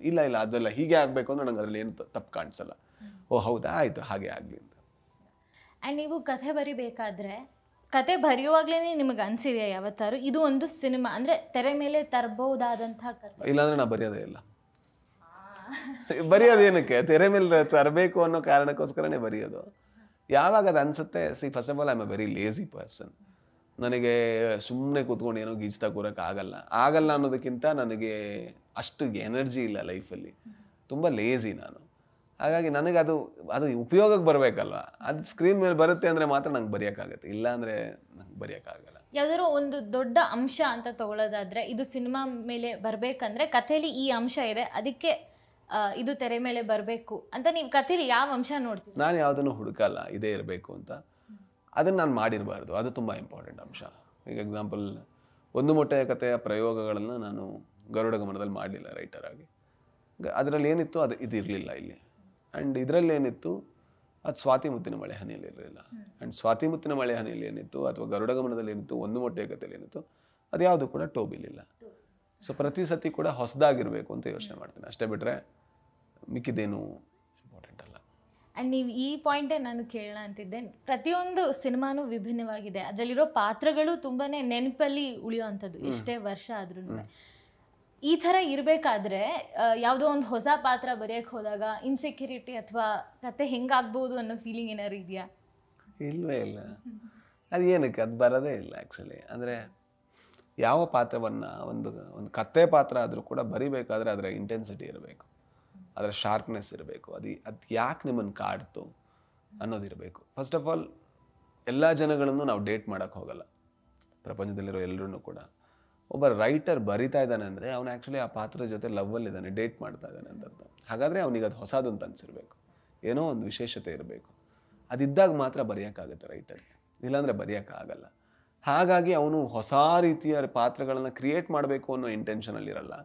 ಇಲ್ಲ ಅದೆಲ್ಲ ಹೀಗೆ ಆಗಬೇಕು ಅಂದ್ರೆ ನಂಗೆ ಅದರಲ್ಲಿ ಏನು ತಪ್ಪು ಕಾಣಿಸಲ್ಲ. ಓ ಹೌದಾ, ಆಯಿತು ಹಾಗೆ ಆಗಲಿ ಅಂತ. ಆ್ಯಂಡ್ ನೀವು ಕಥೆ ಬರಿಬೇಕಾದ್ರೆ, ಕತೆ ಬರೆಯುವಾಗಲೇ ನಿಮಗೆ ಅನಿಸಿದೆಯಾ ಯಾವತ್ತಾರು ಇದು ಒಂದು ಸಿನಿಮಾ ಅಂದರೆ ತೆರೆ ಮೇಲೆ ತರಬಹುದಾದಂಥ ಕಥೆ? ಇಲ್ಲಾಂದರೆ ನಾನು ಬರೆಯೋದೇ ಇಲ್ಲ. ಬರೆಯೋದೇನಕ್ಕೆ, ತೆರೆ ಮೇಲೆ ತರಬೇಕು ಅನ್ನೋ ಕಾರಣಕ್ಕೋಸ್ಕರನೇ ಬರೆಯೋದು. ಯಾವಾಗ ಅದು ಅನ್ಸುತ್ತೆ, first of all I am A very lazy person. ನನಗೆ ಸುಮ್ಮನೆ ಕೂತ್ಕೊಂಡು ಏನೋ ಗೀಚ್ತಾ ಕೂರಕ್ಕೆ ಆಗಲ್ಲ ಅನ್ನೋದಕ್ಕಿಂತ ನನಗೆ ಅಷ್ಟು ಎನರ್ಜಿ ಇಲ್ಲ ಲೈಫಲ್ಲಿ, ತುಂಬ ಲೇಸಿ ನಾನು. ಹಾಗಾಗಿ ನನಗೆ ಅದು ಉಪಯೋಗಕ್ಕೆ ಬರಬೇಕಲ್ವ, ಅದು ಸ್ಕ್ರೀನ್ ಮೇಲೆ ಬರುತ್ತೆ ಅಂದರೆ ಮಾತ್ರ ನಂಗೆ ಬರೆಯೋಕ್ಕಾಗತ್ತೆ, ಇಲ್ಲ ಅಂದರೆ ನಂಗೆ ಬರೆಯೋಕ್ಕಾಗಲ್ಲ. ಯಾವ್ದಾದ್ರು ಒಂದು ದೊಡ್ಡ ಅಂಶ ಅಂತ ತಗೊಳ್ಳೋದಾದ್ರೆ, ಇದು ಸಿನಿಮಾ ಮೇಲೆ ಬರಬೇಕಂದ್ರೆ ಕಥೆಯಲ್ಲಿ ಈ ಅಂಶ ಇದೆ, ಅದಕ್ಕೆ ಇದು ತೆರೆ ಮೇಲೆ ಬರಬೇಕು ಅಂತ ನೀವು ಕಥೆಯಲ್ಲಿ ಯಾವ ಅಂಶ ನೋಡ್ತೀವಿ? ನಾನು ಯಾವುದನ್ನು ಹುಡುಕಲ್ಲ ಇದೇ ಇರಬೇಕು ಅಂತ, ಅದನ್ನು ನಾನು ಮಾಡಿರಬಾರ್ದು, ಅದು ತುಂಬ ಇಂಪಾರ್ಟೆಂಟ್ ಅಂಶ. ಈಗ ಎಕ್ಸಾಂಪಲ್, ಒಂದು ಮೊಟ್ಟೆಯ ಕಥೆಯ ಪ್ರಯೋಗಗಳನ್ನು ನಾನು ಗರುಡ ಗಮನದಲ್ಲಿ ಮಾಡಲಿಲ್ಲ ರೈಟರ್ ಆಗಿ. ಅದರಲ್ಲಿ ಏನಿತ್ತು ಅದು ಇದಿರಲಿಲ್ಲ ಇಲ್ಲಿ. ಆ್ಯಂಡ್ ಇದರಲ್ಲಿ ಏನಿತ್ತು ಅದು ಸ್ವಾತಿ ಮುತ್ತಿನ ಮಳೆ ಹನಿಯಲ್ಲಿ ಇರಲಿಲ್ಲ. ಆ್ಯಂಡ್ ಸ್ವಾತಿ ಮುತ್ತಿನ ಮಳೆ ಹನಿಯಲ್ಲಿ ಏನಿತ್ತು ಅಥವಾ ಗರುಡ ಗಮನದಲ್ಲಿ ಏನಿತ್ತು, ಒಂದು ಮೊಟ್ಟೆಯ ಕಥೆಯಲ್ಲಿ ಏನಿತ್ತು, ಅದು ಯಾವುದು ಕೂಡ ಟೋಬಿಲಿಲ್ಲ. ಸೊ ಪ್ರತಿ ಸತಿ ಕೂಡ ಹೊಸದಾಗಿರಬೇಕು ಅಂತ ಯೋಚನೆ ಮಾಡ್ತೀನಿ, ಅಷ್ಟೇ ಬಿಟ್ಟರೆ ಮಿಕ್ಕಿದೇನು ಇಂಪಾರ್ಟೆಂಟ್ ಅಲ್ಲ. ಆ್ಯಂಡ್ ನೀವು ಈ ಪಾಯಿಂಟೇ ನಾನು ಕೇಳೋಣ ಅಂತಿದ್ದೆ. ಪ್ರತಿಯೊಂದು ಸಿನಿಮಾನೂ ವಿಭಿನ್ನವಾಗಿದೆ, ಅದರಲ್ಲಿರೋ ಪಾತ್ರಗಳು ತುಂಬಾ ನೆನಪಲ್ಲಿ ಉಳಿಯುವಂಥದ್ದು ಎಷ್ಟೇ ವರ್ಷ ಆದ್ರೂ. ಈ ಥರ ಇರಬೇಕಾದ್ರೆ ಯಾವುದೋ ಒಂದು ಹೊಸ ಪಾತ್ರ ಬರೆಯೋಕ್ಕೆ ಹೋದಾಗ ಇನ್ಸೆಕ್ಯೂರಿಟಿ ಅಥವಾ ಕತೆ ಹೆಂಗಾಗ್ಬೋದು ಅನ್ನೋ ಫೀಲಿಂಗ್ ಏನಾದ್ರು ಇದೆಯಾ? ಇಲ್ಲವೇ ಇಲ್ಲ, ಅದು ಏನಕ್ಕೆ, ಅದು ಬರೋದೇ ಇಲ್ಲ ಆ್ಯಕ್ಚುಲಿ. ಅಂದರೆ ಯಾವ ಪಾತ್ರವನ್ನು ಒಂದು ಕತ್ತೆ ಪಾತ್ರ ಆದರೂ ಕೂಡ ಬರಿಬೇಕಾದ್ರೆ ಅದರ ಇಂಟೆನ್ಸಿಟಿ ಇರಬೇಕು, ಅದರ ಶಾರ್ಪ್ನೆಸ್ ಇರಬೇಕು, ಅದು ಯಾಕೆ ನಿಮ್ಮನ್ನು ಕಾಡ್ತು ಅನ್ನೋದಿರಬೇಕು. ಫಸ್ಟ್ ಆಫ್ ಆಲ್ ಎಲ್ಲ ಜನಗಳನ್ನು ನಾವು ಡೇಟ್ ಮಾಡೋಕ್ಕೆ ಹೋಗಲ್ಲ, ಪ್ರಪಂಚದಲ್ಲಿರೋ ಎಲ್ಲರೂ ಕೂಡ. ಒಬ್ಬ ರೈಟರ್ ಬರಿತಾ ಇದ್ದಾನೆ ಅಂದರೆ ಅವನು ಆ್ಯಕ್ಚುಲಿ ಆ ಪಾತ್ರದ ಜೊತೆ ಲವ್ವಲ್ಲಿದ್ದಾನೆ, ಡೇಟ್ ಮಾಡ್ತಾ ಇದ್ದಾನೆ ಅಂತ ಅರ್ಥ. ಹಾಗಾದರೆ ಅವನಿಗೆ ಅದು ಹೊಸದು ಅಂತ ಅನಿಸಿರ್ಬೇಕು, ಏನೋ ಒಂದು ವಿಶೇಷತೆ ಇರಬೇಕು. ಅದಿದ್ದಾಗ ಮಾತ್ರ ಬರೆಯೋಕ್ಕಾಗುತ್ತೆ ರೈಟರ್ಗೆ, ಇಲ್ಲಾಂದರೆ ಬರೆಯೋಕ್ಕಾಗಲ್ಲ. ಹಾಗಾಗಿ ಅವನು ಹೊಸ ರೀತಿಯ ಪಾತ್ರಗಳನ್ನು ಕ್ರಿಯೇಟ್ ಮಾಡಬೇಕು ಅನ್ನೋ ಇಂಟೆನ್ಷನಲ್ಲಿರಲ್ಲ,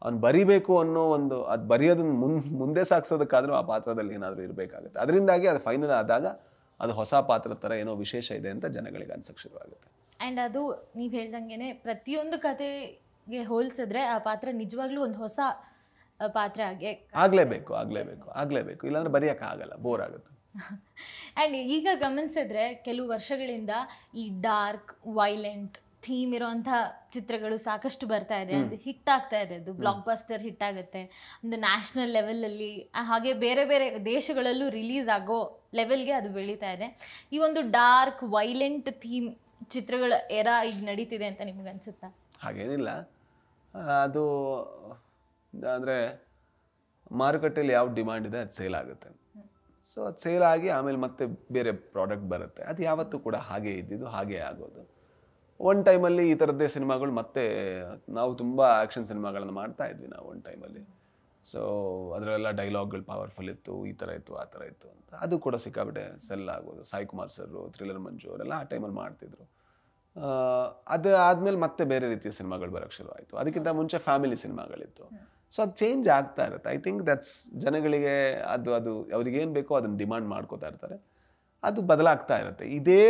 ಅವ್ನು ಬರಿಬೇಕು ಅನ್ನೋ ಒಂದು, ಅದು ಬರೆಯೋದನ್ನು ಮುಂದೆ ಸಾಗಿಸೋದಕ್ಕಾದರೂ ಆ ಪಾತ್ರದಲ್ಲಿ ಏನಾದರೂ ಇರಬೇಕಾಗುತ್ತೆ. ಅದರಿಂದಾಗಿ ಅದು ಫೈನಲ್ ಆದಾಗ ಅದು ಹೊಸ ಪಾತ್ರದ ಥರ ಏನೋ ವಿಶೇಷ ಇದೆ ಅಂತ ಜನಗಳಿಗೆ ಅನ್ಸಕ್ಕೆ ಶುರುವಾಗುತ್ತೆ. ಆ್ಯಂಡ್ ಅದು ನೀವು ಹೇಳ್ದಂಗೆ ಪ್ರತಿಯೊಂದು ಕತೆಗೆ ಹೋಲಿಸಿದ್ರೆ ಆ ಪಾತ್ರ ನಿಜವಾಗ್ಲೂ ಒಂದು ಹೊಸ ಪಾತ್ರ ಆಗಲೇಬೇಕು, ಇಲ್ಲಾಂದ್ರೆ ಬರೆಯೋಕ್ಕಾಗಲ್ಲ, ಬೋರ್ ಆಗುತ್ತೆ. ಆ್ಯಂಡ್ ಈಗ ಗಮನಿಸಿದ್ರೆ ಕೆಲವು ವರ್ಷಗಳಿಂದ ಈ ಡಾರ್ಕ್ ವೈಲೆಂಟ್ ಥೀಮ್ ಇರೋಂಥ ಚಿತ್ರಗಳು ಸಾಕಷ್ಟು ಬರ್ತಾ ಇದೆ, ಅದು ಹಿಟ್ ಆಗ್ತಾ ಇದೆ, ಅದು ಬ್ಲಾಕ್ ಬಸ್ಟರ್ ಹಿಟ್ ಆಗುತ್ತೆ, ಒಂದು ನ್ಯಾಷನಲ್ ಲೆವೆಲಲ್ಲಿ, ಹಾಗೆ ಬೇರೆ ಬೇರೆ ದೇಶಗಳಲ್ಲೂ ರಿಲೀಸ್ ಆಗೋ ಲೆವೆಲ್ಗೆ ಅದು ಬೆಳೀತಾ ಇದೆ. ಈ ಒಂದು ಡಾರ್ಕ್ ವೈಲೆಂಟ್ ಥೀಮ್ ಚಿತ್ರಗಳ ಎರ ಈಗ ನಡೀತಿದೆ ಅಂತ ನಿಮ್ಗೆ ಅನ್ಸುತ್ತಾ? ಹಾಗೇನಿಲ್ಲ, ಅದು ಅಂದರೆ ಮಾರುಕಟ್ಟೆಯಲ್ಲಿ ಯಾವ ಡಿಮಾಂಡ್ ಇದೆ ಅದು ಸೇಲ್ ಆಗುತ್ತೆ. ಸೊ ಅದು ಸೇಲ್ ಆಗಿ ಆಮೇಲೆ ಮತ್ತೆ ಬೇರೆ ಪ್ರಾಡಕ್ಟ್ ಬರುತ್ತೆ. ಅದು ಯಾವತ್ತೂ ಕೂಡ ಹಾಗೇ ಇದ್ದಿದ್ದು, ಹಾಗೇ ಆಗೋದು. ಒನ್ ಟೈಮಲ್ಲಿ ಈ ಥರದ್ದೇ ಸಿನಿಮಾಗಳು ಮತ್ತೆ, ನಾವು ತುಂಬ ಆ್ಯಕ್ಷನ್ ಸಿನಿಮಾಗಳನ್ನು ಮಾಡ್ತಾ ಇದ್ವಿ ನಾವು ಒನ್ ಟೈಮಲ್ಲಿ. ಸೊ ಅದರಲ್ಲೆಲ್ಲ ಡೈಲಾಗ್ಗಳು ಪವರ್ಫುಲ್ ಇತ್ತು, ಈ ಥರ ಇತ್ತು ಆ ಥರ ಇತ್ತು ಅಂತ. ಅದು ಕೂಡ ಸಿಕ್ಕಾಬಿಟ್ಟೆ ಸೆಲ್ ಆಗೋದು. ಸಾಯಿ ಕುಮಾರ್ ಸರ್, ಥ್ರಿಲ್ಲರ್ ಮಂಜು ಅವರೆಲ್ಲ ಆ ಟೈಮಲ್ಲಿ ಮಾಡ್ತಿದ್ರು. ಅದು ಆದಮೇಲೆ ಮತ್ತೆ ಬೇರೆ ರೀತಿಯ ಸಿನಿಮಾಗಳು ಬರೋಕ್ಕೆ ಶುರು ಆಯಿತು. ಅದಕ್ಕಿಂತ ಮುಂಚೆ ಫ್ಯಾಮಿಲಿ ಸಿನಿಮಾಗಳಿತ್ತು. ಸೊ ಅದು ಚೇಂಜ್ ಆಗ್ತಾ ಇರುತ್ತೆ. ಐ ಥಿಂಕ್ ದಟ್ಸ್ ಜನಗಳಿಗೆ ಅದು ಅವ್ರಿಗೇನು ಬೇಕೋ ಅದನ್ನು ಡಿಮಾಂಡ್ ಮಾಡ್ಕೋತಾ ಇರ್ತಾರೆ, ಅದು ಬದಲಾಗ್ತಾ ಇರುತ್ತೆ. ಇದೇ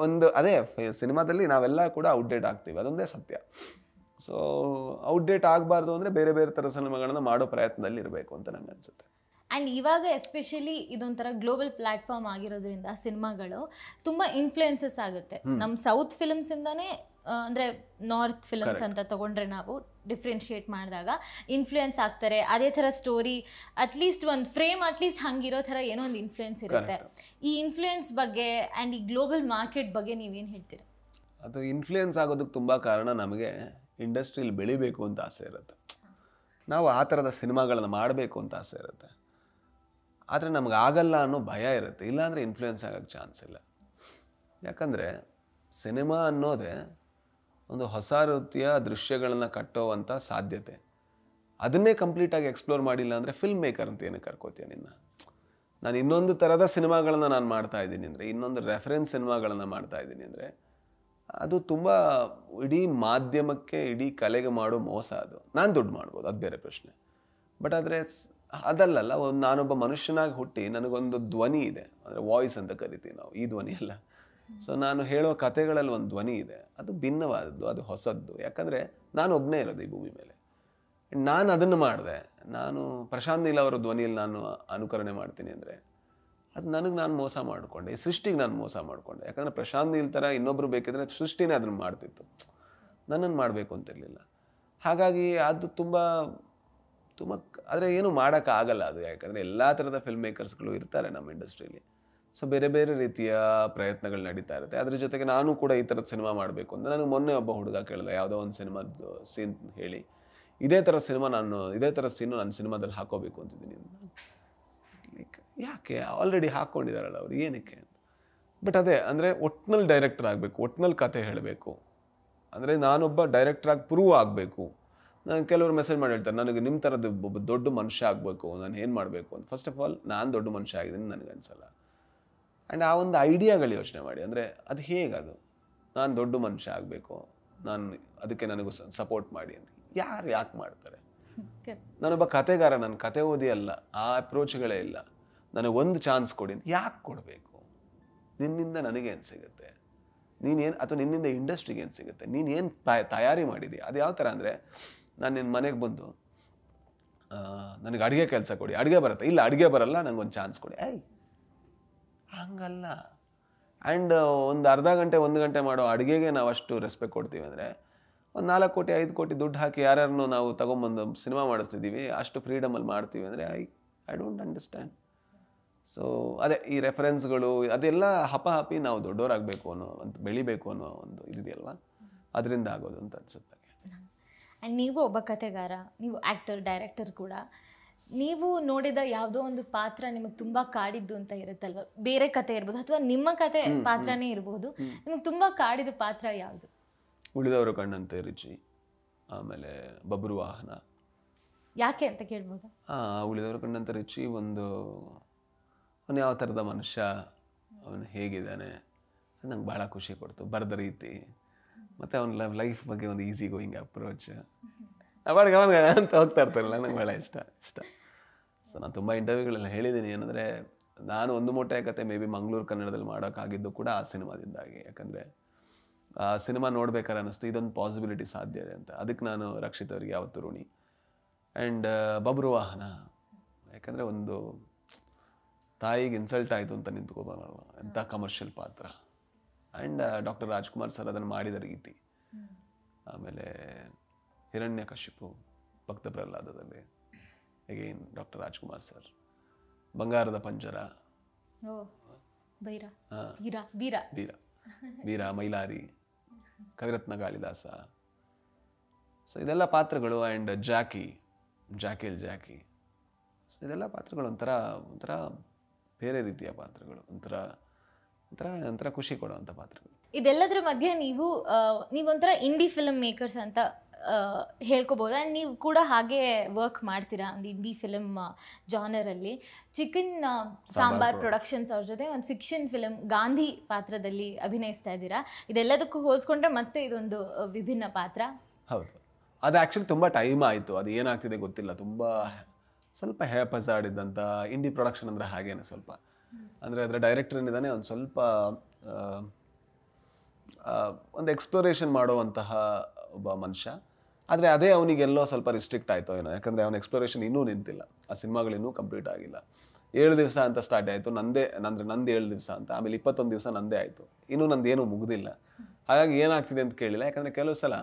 ಒಂದು ಅದೇ ಸಿನಿಮಾದಲ್ಲಿ ನಾವೆಲ್ಲ ಕೂಡ ಔಟ್ಡೇಟ್ ಆಗ್ತೀವಿ, ಅದೊಂದೇ ಸತ್ಯ. ಸೊ ಔಟ್ಡೇಟ್ ಆಗಬಾರ್ದು ಅಂದರೆ ಬೇರೆ ಬೇರೆ ಥರ ಸಿನಿಮಾಗಳನ್ನು ಮಾಡೋ ಪ್ರಯತ್ನದಲ್ಲಿ ಇರಬೇಕು ಅಂತ ನಂಗೆ ಅನಿಸುತ್ತೆ. ಆ್ಯಂಡ್ ಇವಾಗ ಎಸ್ಪೆಷಲಿ ಇದೊಂಥರ ಗ್ಲೋಬಲ್ ಪ್ಲ್ಯಾಟ್ಫಾರ್ಮ್ ಆಗಿರೋದ್ರಿಂದ ಸಿನಿಮಾಗಳು ತುಂಬ ಇನ್ಫ್ಲುಯೆನ್ಸಸ್ ಆಗುತ್ತೆ. ನಮ್ಮ ಸೌತ್ ಫಿಲ್ಮ್ಸಿಂದನೇ ಅಂದರೆ ನಾರ್ತ್ ಫಿಲ್ಮ್ಸ್ ಅಂತ ತೊಗೊಂಡ್ರೆ ನಾವು ಡಿಫ್ರೆನ್ಷಿಯೇಟ್ ಮಾಡಿದಾಗ ಇನ್ಫ್ಲುಯೆನ್ಸ್ ಆಗ್ತಾರೆ. ಅದೇ ಥರ ಸ್ಟೋರಿ ಅಟ್ಲೀಸ್ಟ್ ಒಂದು ಫ್ರೇಮ್ ಅಟ್ಲೀಸ್ಟ್ ಹಂಗಿರೋ ಥರ ಏನೋ ಒಂದು ಇನ್ಫ್ಲುಯೆನ್ಸ್ ಇರುತ್ತೆ. ಈ ಇನ್ಫ್ಲುಯೆನ್ಸ್ ಬಗ್ಗೆ ಆ್ಯಂಡ್ ಈ ಗ್ಲೋಬಲ್ ಮಾರ್ಕೆಟ್ ಬಗ್ಗೆ ನೀವೇನು ಹೇಳ್ತೀರಾ? ಅದು ಇನ್ಫ್ಲುಯೆನ್ಸ್ ಆಗೋದಕ್ಕೆ ತುಂಬ ಕಾರಣ, ನಮಗೆ ಇಂಡಸ್ಟ್ರಿಯಲ್ಲಿ ಬೆಳಿಬೇಕು ಅಂತ ಆಸೆ ಇರುತ್ತೆ, ನಾವು ಆ ಥರದ ಸಿನಿಮಾಗಳನ್ನು ಮಾಡಬೇಕು ಅಂತ ಆಸೆ ಇರುತ್ತೆ. ಆದರೆ ನಮ್ಗೆ ಆಗಲ್ಲ ಅನ್ನೋ ಭಯ ಇರುತ್ತೆ, ಇಲ್ಲಾಂದರೆ ಇನ್ಫ್ಲುಯೆನ್ಸ್ ಆಗೋಕ್ಕೆ ಚಾನ್ಸ್ ಇಲ್ಲ. ಯಾಕಂದರೆ ಸಿನಿಮಾ ಅನ್ನೋದೇ ಒಂದು ಹೊಸ ರೀತಿಯ ದೃಶ್ಯಗಳನ್ನು ಕಟ್ಟೋವಂಥ ಸಾಧ್ಯತೆ. ಅದನ್ನೇ ಕಂಪ್ಲೀಟಾಗಿ ಎಕ್ಸ್ಪ್ಲೋರ್ ಮಾಡಿಲ್ಲ ಅಂದರೆ ಫಿಲ್ಮ್ ಮೇಕರ್ ಅಂತ ಏನಕ್ಕೆ ಕರ್ಕೋತೀಯ ನಿನ್ನ? ನಾನು ಇನ್ನೊಂದು ಥರದ ಸಿನಿಮಾಗಳನ್ನು ನಾನು ಮಾಡ್ತಾ ಇದ್ದೀನಿ ಅಂದರೆ, ಇನ್ನೊಂದು ರೆಫರೆನ್ಸ್ ಸಿನಿಮಾಗಳನ್ನು ಮಾಡ್ತಾ ಇದ್ದೀನಿ ಅಂದರೆ, ಅದು ತುಂಬ ಇಡೀ ಮಾಧ್ಯಮಕ್ಕೆ, ಇಡೀ ಕಲೆಗೆ ಮಾಡೋ ಮೋಸ. ಅದು ನಾನು ದುಡ್ಡು ಮಾಡ್ಬೋದು, ಅದು ಬೇರೆ ಪ್ರಶ್ನೆ. ಬಟ್ ಆದರೆ ಅದಲ್ಲಲ್ಲ, ನಾನೊಬ್ಬ ಮನುಷ್ಯನಾಗಿ ಹುಟ್ಟಿ ನನಗೊಂದು ಧ್ವನಿ ಇದೆ, ಅಂದರೆ ವಾಯ್ಸ್ ಅಂತ ಕರಿತೀವಿ ನಾವು, ಈ ಧ್ವನಿ ಅಲ್ಲ. ಸೊ ನಾನು ಹೇಳೋ ಕಥೆಗಳಲ್ಲಿ ಒಂದು ಧ್ವನಿ ಇದೆ, ಅದು ಭಿನ್ನವಾದದ್ದು, ಅದು ಹೊಸದ್ದು. ಯಾಕಂದರೆ ನಾನು ಒಬ್ಬನೇ ಇರೋದು ಈ ಭೂಮಿ ಮೇಲೆ. ನಾನು ಅದನ್ನು ಮಾಡಿದೆ, ನಾನು ಪ್ರಶಾಂತ್ ನೀಲ್ ಅವರ ಧ್ವನಿಯಲ್ಲಿ ನಾನು ಅನುಕರಣೆ ಮಾಡ್ತೀನಿ ಅಂದರೆ ಅದು ನನಗೆ ನಾನು ಮೋಸ ಮಾಡಿಕೊಂಡೆ, ಈ ಸೃಷ್ಟಿಗೆ ನಾನು ಮೋಸ ಮಾಡಿಕೊಂಡೆ. ಯಾಕಂದರೆ ಪ್ರಶಾಂತ್ ನೀಲ್ ಥರ ಇನ್ನೊಬ್ಬರು ಬೇಕಿದ್ರೆ ಸೃಷ್ಟಿನೇ ಅದನ್ನು ಮಾಡ್ತಿತ್ತು, ನನ್ನನ್ನು ಮಾಡಬೇಕು ಅಂತಿರಲಿಲ್ಲ. ಹಾಗಾಗಿ ಅದು ತುಂಬ ತುಂಬ ಆದರೆ ಏನು ಮಾಡೋಕ್ಕಾಗಲ್ಲ ಅದು, ಯಾಕಂದರೆ ಎಲ್ಲ ಥರದ ಫಿಲ್ಮ್ ಮೇಕರ್ಸ್ಗಳು ಇರ್ತಾರೆ ನಮ್ಮ ಇಂಡಸ್ಟ್ರಿಯಲ್ಲಿ. ಸೊ ಬೇರೆ ಬೇರೆ ರೀತಿಯ ಪ್ರಯತ್ನಗಳು ನಡೀತಾ ಇರುತ್ತೆ. ಅದ್ರ ಜೊತೆಗೆ ನಾನು ಕೂಡ ಈ ಥರದ ಸಿನಿಮಾ ಮಾಡಬೇಕು ಅಂತ ನನಗೆ ಮೊನ್ನೆ ಒಬ್ಬ ಹುಡುಗ ಕೇಳಿದ, ಯಾವುದೋ ಒಂದು ಸಿನಿಮಾದ ಸೀನ್ ಹೇಳಿ, ಇದೇ ಥರ ಸೀನು ನನ್ನ ಸಿನಿಮಾದಲ್ಲಿ ಹಾಕೋಬೇಕು ಅಂತಿದ್ದೀನಿ. ಲೈಕ್ ಯಾಕೆ, ಆಲ್ರೆಡಿ ಹಾಕ್ಕೊಂಡಿದ್ದಾರಲ್ಲ ಅವ್ರು, ಏನಕ್ಕೆ ಅಂತ. ಬಟ್ ಅದೇ ಅಂದರೆ ಒಟ್ನಲ್ಲಿ ಡೈರೆಕ್ಟರ್ ಆಗಬೇಕು, ಒಟ್ನಲ್ಲಿ ಕತೆ ಹೇಳಬೇಕು. ಅಂದರೆ ನಾನೊಬ್ಬ ಡೈರೆಕ್ಟ್ರಾಗಿ ಪ್ರೂವ್ ಆಗಬೇಕು. ನಾನು ಕೆಲವರು ಮೆಸೇಜ್ ಮಾಡಿ ಹೇಳ್ತಾರೆ, ನನಗೆ ನಿಮ್ಮ ಥರದ್ದು ಒಬ್ಬ ದೊಡ್ಡ ಮನುಷ್ಯ ಆಗಬೇಕು, ನಾನು ಏನು ಮಾಡಬೇಕು ಅಂತ. ಫಸ್ಟ್ ಆಫ್ ಆಲ್ ನಾನು ದೊಡ್ಡ ಮನುಷ್ಯ ಆಗಿದ್ದೀನಿ ನನಗೆ ಅನಿಸಲ್ಲ. ಆ್ಯಂಡ್ ಆ ಒಂದು ಐಡಿಯಾಗಳು ಯೋಚನೆ ಮಾಡಿ, ಅಂದರೆ ಅದು ಹೇಗದು, ನಾನು ದೊಡ್ಡ ಮನುಷ್ಯ ಆಗಬೇಕು, ನಾನು ಅದಕ್ಕೆ ನನಗೂ ಸಪೋರ್ಟ್ ಮಾಡಿ ಅಂತ ಯಾಕೆ ಮಾಡ್ತಾರೆ? ನಾನೊಬ್ಬ ಕತೆಗಾರ, ನನ್ನ ಕತೆ ಓದಿ ಅಲ್ಲ, ಆ ಅಪ್ರೋಚ್ಗಳೇ ಇಲ್ಲ. ನನಗೆ ಒಂದು ಚಾನ್ಸ್ ಕೊಡಿ ಅಂತ ಯಾಕೆ ಕೊಡಬೇಕು? ನಿನ್ನಿಂದ ನನಗೇನು ಸಿಗುತ್ತೆ, ನೀನೇನು, ಅಥವಾ ನಿನ್ನಿಂದ ಇಂಡಸ್ಟ್ರಿಗೆ ಏನು ಸಿಗುತ್ತೆ, ನೀನೇನು ತಯಾರಿ ಮಾಡಿದೀಯ? ಅದು ಯಾವ ಥರ ಅಂದರೆ, ನಾನು ನಿನ್ನ ಮನೆಗೆ ಬಂದು ನನಗೆ ಅಡುಗೆ ಕೆಲಸ ಕೊಡಿ, ಅಡುಗೆ ಬರುತ್ತೆ, ಇಲ್ಲ ಅಡುಗೆ ಬರಲ್ಲ, ನನಗೊಂದು ಚಾನ್ಸ್ ಕೊಡಿ, ಹಂಗಲ್ಲ. ಆ್ಯಂಡ್ ಒಂದು ಅರ್ಧ ಗಂಟೆ 1 ಗಂಟೆ ಮಾಡೋ ಅಡುಗೆಗೆ ನಾವು ಅಷ್ಟು ರೆಸ್ಪೆಕ್ಟ್ ಕೊಡ್ತೀವಿ ಅಂದರೆ, ಒಂದು 4 ಕೋಟಿ 5 ಕೋಟಿ ದುಡ್ಡು ಹಾಕಿ ಯಾರ್ಯಾರನ್ನೂ ನಾವು ತೊಗೊಂಬಂದು ಸಿನಿಮಾ ಮಾಡಿಸ್ತಿದ್ದೀವಿ, ಅಷ್ಟು ಫ್ರೀಡಮಲ್ಲಿ ಮಾಡ್ತೀವಿ ಅಂದರೆ ಐ ಡೋಂಟ್ ಅಂಡರ್ಸ್ಟ್ಯಾಂಡ್. ಸೊ ಅದೇ ಈ ರೆಫರೆನ್ಸ್ಗಳು ಅದೆಲ್ಲ ಹಪಾಹಪಿ ನಾವು ದೊಡ್ಡವರಾಗಬೇಕು ಅನ್ನೋ ಒಂದು, ಬೆಳಿಬೇಕು ಅನ್ನೋ ಒಂದು ಇದೆಯಲ್ವ, ಅದರಿಂದ ಆಗೋದು ಅಂತ ಅನ್ಸುತ್ತೆ. ಆ್ಯಂಡ್ ನೀವು ಒಬ್ಬ ಕತೆಗಾರ, ನೀವು ಆ್ಯಕ್ಟರ್, ಡೈರೆಕ್ಟರ್ ಕೂಡ. ನೀವು ನೋಡಿದ ಯಾವುದೋ ಒಂದು ಪಾತ್ರ ನಿಮಗೆ ತುಂಬ ಕಾಡಿದ್ದು ಅಂತ ಇರುತ್ತಲ್ವ, ಬೇರೆ ಕತೆ ಇರ್ಬೋದು ಅಥವಾ ನಿಮ್ಮ ಕತೆ ಪಾತ್ರನೇ ಇರ್ಬೋದು, ನಿಮಗೆ ತುಂಬ ಕಾಡಿದ ಪಾತ್ರ ಯಾವುದು? ಉಳಿದವರು ಕಣ್ಣಂತೆ ರುಚಿ, ಆಮೇಲೆ ಬಬ್ರು ವಾಹನ. ಯಾಕೆ ಅಂತ ಕೇಳ್ಬೋದು? ಉಳಿದವರು ಕಣ್ಣಂತೆ ರುಚಿ ಒಂದು, ಅವನು ಯಾವ ಥರದ ಮನುಷ್ಯ, ಅವನು ಹೇಗಿದ್ದಾನೆ, ನಂಗೆ ಭಾಳ ಖುಷಿ ಕೊಡ್ತು ಬರೆದ ರೀತಿ, ಮತ್ತು ಅವನ ಲೈಫ್ ಬಗ್ಗೆ ಒಂದು ಈಸಿ ಗೋಯಿಂಗ್ ಅಪ್ರೋಚ್, ಅವಾಡ್ಗೆ ಅವನಿಗೆ ಅಂತ ಹೋಗ್ತಾ ಇರ್ತಾರಲ್ಲ, ನಂಗೆ ಭಾಳ ಇಷ್ಟ. ಸೊ ನಾನು ತುಂಬ ಇಂಟರ್ವ್ಯೂಗಳೆಲ್ಲ ಹೇಳಿದ್ದೀನಿ, ಏನಂದರೆ ನಾನು ಒಂದು ಮೂಟೆ ಕತೆ ಮೇ ಬಿ ಮಂಗಳೂರು ಕನ್ನಡದಲ್ಲಿ ಮಾಡೋಕ್ಕಾಗಿದ್ದು ಕೂಡ ಆ ಸಿನಿಮಾದಿಂದಾಗಿ. ಯಾಕಂದರೆ ಆ ಸಿನಿಮಾ ನೋಡ್ಬೇಕಾದ್ರೆ ಅನ್ನಿಸ್ತು ಇದೊಂದು ಪಾಸಿಬಿಲಿಟಿ ಸಾಧ್ಯ ಇದೆ ಅಂತ. ಅದಕ್ಕೆ ನಾನು ರಕ್ಷಿತ್ ಅವರಿಗೆ ಯಾವತ್ತೂ ಋಣಿ. ಆ್ಯಂಡ್ ಬಬ್ರು ವಾಹನ, ಯಾಕಂದರೆ ಒಂದು ತಾಯಿಗೆ ಇನ್ಸಲ್ಟ್ ಆಯಿತು ಅಂತ ನಿಂತ್ಕೋಬಾರಲ್ಲ, ಎಂಥ ಕಮರ್ಷಿಯಲ್ ಪಾತ್ರ. ಆ್ಯಂಡ್ ಡಾಕ್ಟರ್ ರಾಜ್ಕುಮಾರ್ ಸರ್ ಅದನ್ನು ಮಾಡಿದ ರೀತಿ. ಆಮೇಲೆ ಹಿರಣ್ಯಕಶಿಪು ಭಕ್ತ ಪ್ರಹ್ಲಾದದಲ್ಲಿ ಅಗೇನ್ ಡಾಕ್ಟರ್ ರಾಜ್ಕುಮಾರ್ ಸರ್. ಬಂಗಾರದ ಪಂಜರ, ವೀರ, ಮೈಲಾರಿ, ಕವಿರತ್ನ ಗಾಳಿದಾಸ. ಸೊ ಇದೆಲ್ಲ ಪಾತ್ರಗಳು. ಆ್ಯಂಡ್ ಜಾಕಿ. ಸೊ ಇದೆಲ್ಲ ಪಾತ್ರಗಳು ಒಂಥರ ಬೇರೆ ರೀತಿಯ ಪಾತ್ರಗಳು, ಒಂಥರ ಖುಷಿ ಕೊಡುವಂಥ ಪಾತ್ರಗಳು. ಇದೆಲ್ಲದರ ಮಧ್ಯೆ ನೀವೊಂಥರ ಇಂಡಿ ಫಿಲ್ಮ್ ಮೇಕರ್ಸ್ ಅಂತ ಹೇಳ್ಕೊಬೋದು. ಆ್ಯಂಡ್ ನೀವು ಕೂಡ ಹಾಗೆ ವರ್ಕ್ ಮಾಡ್ತೀರಾ ಒಂದು ಇಂಡಿ ಫಿಲಮ್ ಜಾನರಲ್ಲಿ. ಚಿಕನ್ ಸಾಂಬಾರ್ ಪ್ರೊಡಕ್ಷನ್ಸ್ ಅವ್ರ ಜೊತೆ ಒಂದು ಫಿಕ್ಷನ್ ಫಿಲಮ್ ಗಾಂಧಿ ಪಾತ್ರದಲ್ಲಿ ಅಭಿನಯಿಸ್ತಾ ಇದ್ದೀರಾ. ಇದೆಲ್ಲದಕ್ಕೂ ಹೋಲಿಸ್ಕೊಂಡ್ರೆ ಮತ್ತೆ ಇದೊಂದು ವಿಭಿನ್ನ ಪಾತ್ರ. ಹೌದು, ಅದು ಆ್ಯಕ್ಚುಲಿ ತುಂಬ ಟೈಮ್ ಆಯಿತು. ಅದು ಏನಾಗ್ತಿದೆ ಗೊತ್ತಿಲ್ಲ, ಸ್ವಲ್ಪ ಹೇಪಸಾಡಿದ್ದಂಥ ಇಂಡಿ ಪ್ರೊಡಕ್ಷನ್ ಅಂದರೆ ಹಾಗೇನೆ ಸ್ವಲ್ಪ. ಅಂದರೆ ಅದರ ಡೈರೆಕ್ಟರ್ ಏನಿದ್ದಾನೆ ಒಂದು ಸ್ವಲ್ಪ ಒಂದು ಎಕ್ಸ್ಪ್ಲೋರೇಷನ್ ಮಾಡುವಂತಹ ಒಬ್ಬ ಮನುಷ್ಯ. ಆದರೆ ಅದೇ ಅವನಿಗೆಲ್ಲೋ ಸ್ವಲ್ಪ ರಿಸ್ಟ್ರಿಕ್ಟ್ ಆಯಿತು ಏನೋ, ಯಾಕಂದರೆ ಅವನ ಎಕ್ಸ್ಪ್ಲೋರೇಷನ್ ಇನ್ನೂ ನಿಂತಿಲ್ಲ, ಆ ಸಿನಿಮಾಗಳು ಇನ್ನೂ ಕಂಪ್ಲೀಟ್ ಆಗಿಲ್ಲ. 7 ದಿವಸ ಅಂತ ಸ್ಟಾರ್ಟ್ ಆಯಿತು, ನಂದು 7 ದಿವಸ ಅಂತ, ಆಮೇಲೆ 21 ದಿವಸ ನಂದೇ ಆಯಿತು, ಇನ್ನೂ ನಂದೇನೂ ಮುಗಿದಿಲ್ಲ. ಹಾಗಾಗಿ ಏನಾಗ್ತಿದೆ ಅಂತ ಕೇಳಿಲ್ಲ. ಯಾಕಂದರೆ ಕೆಲವು ಸಲ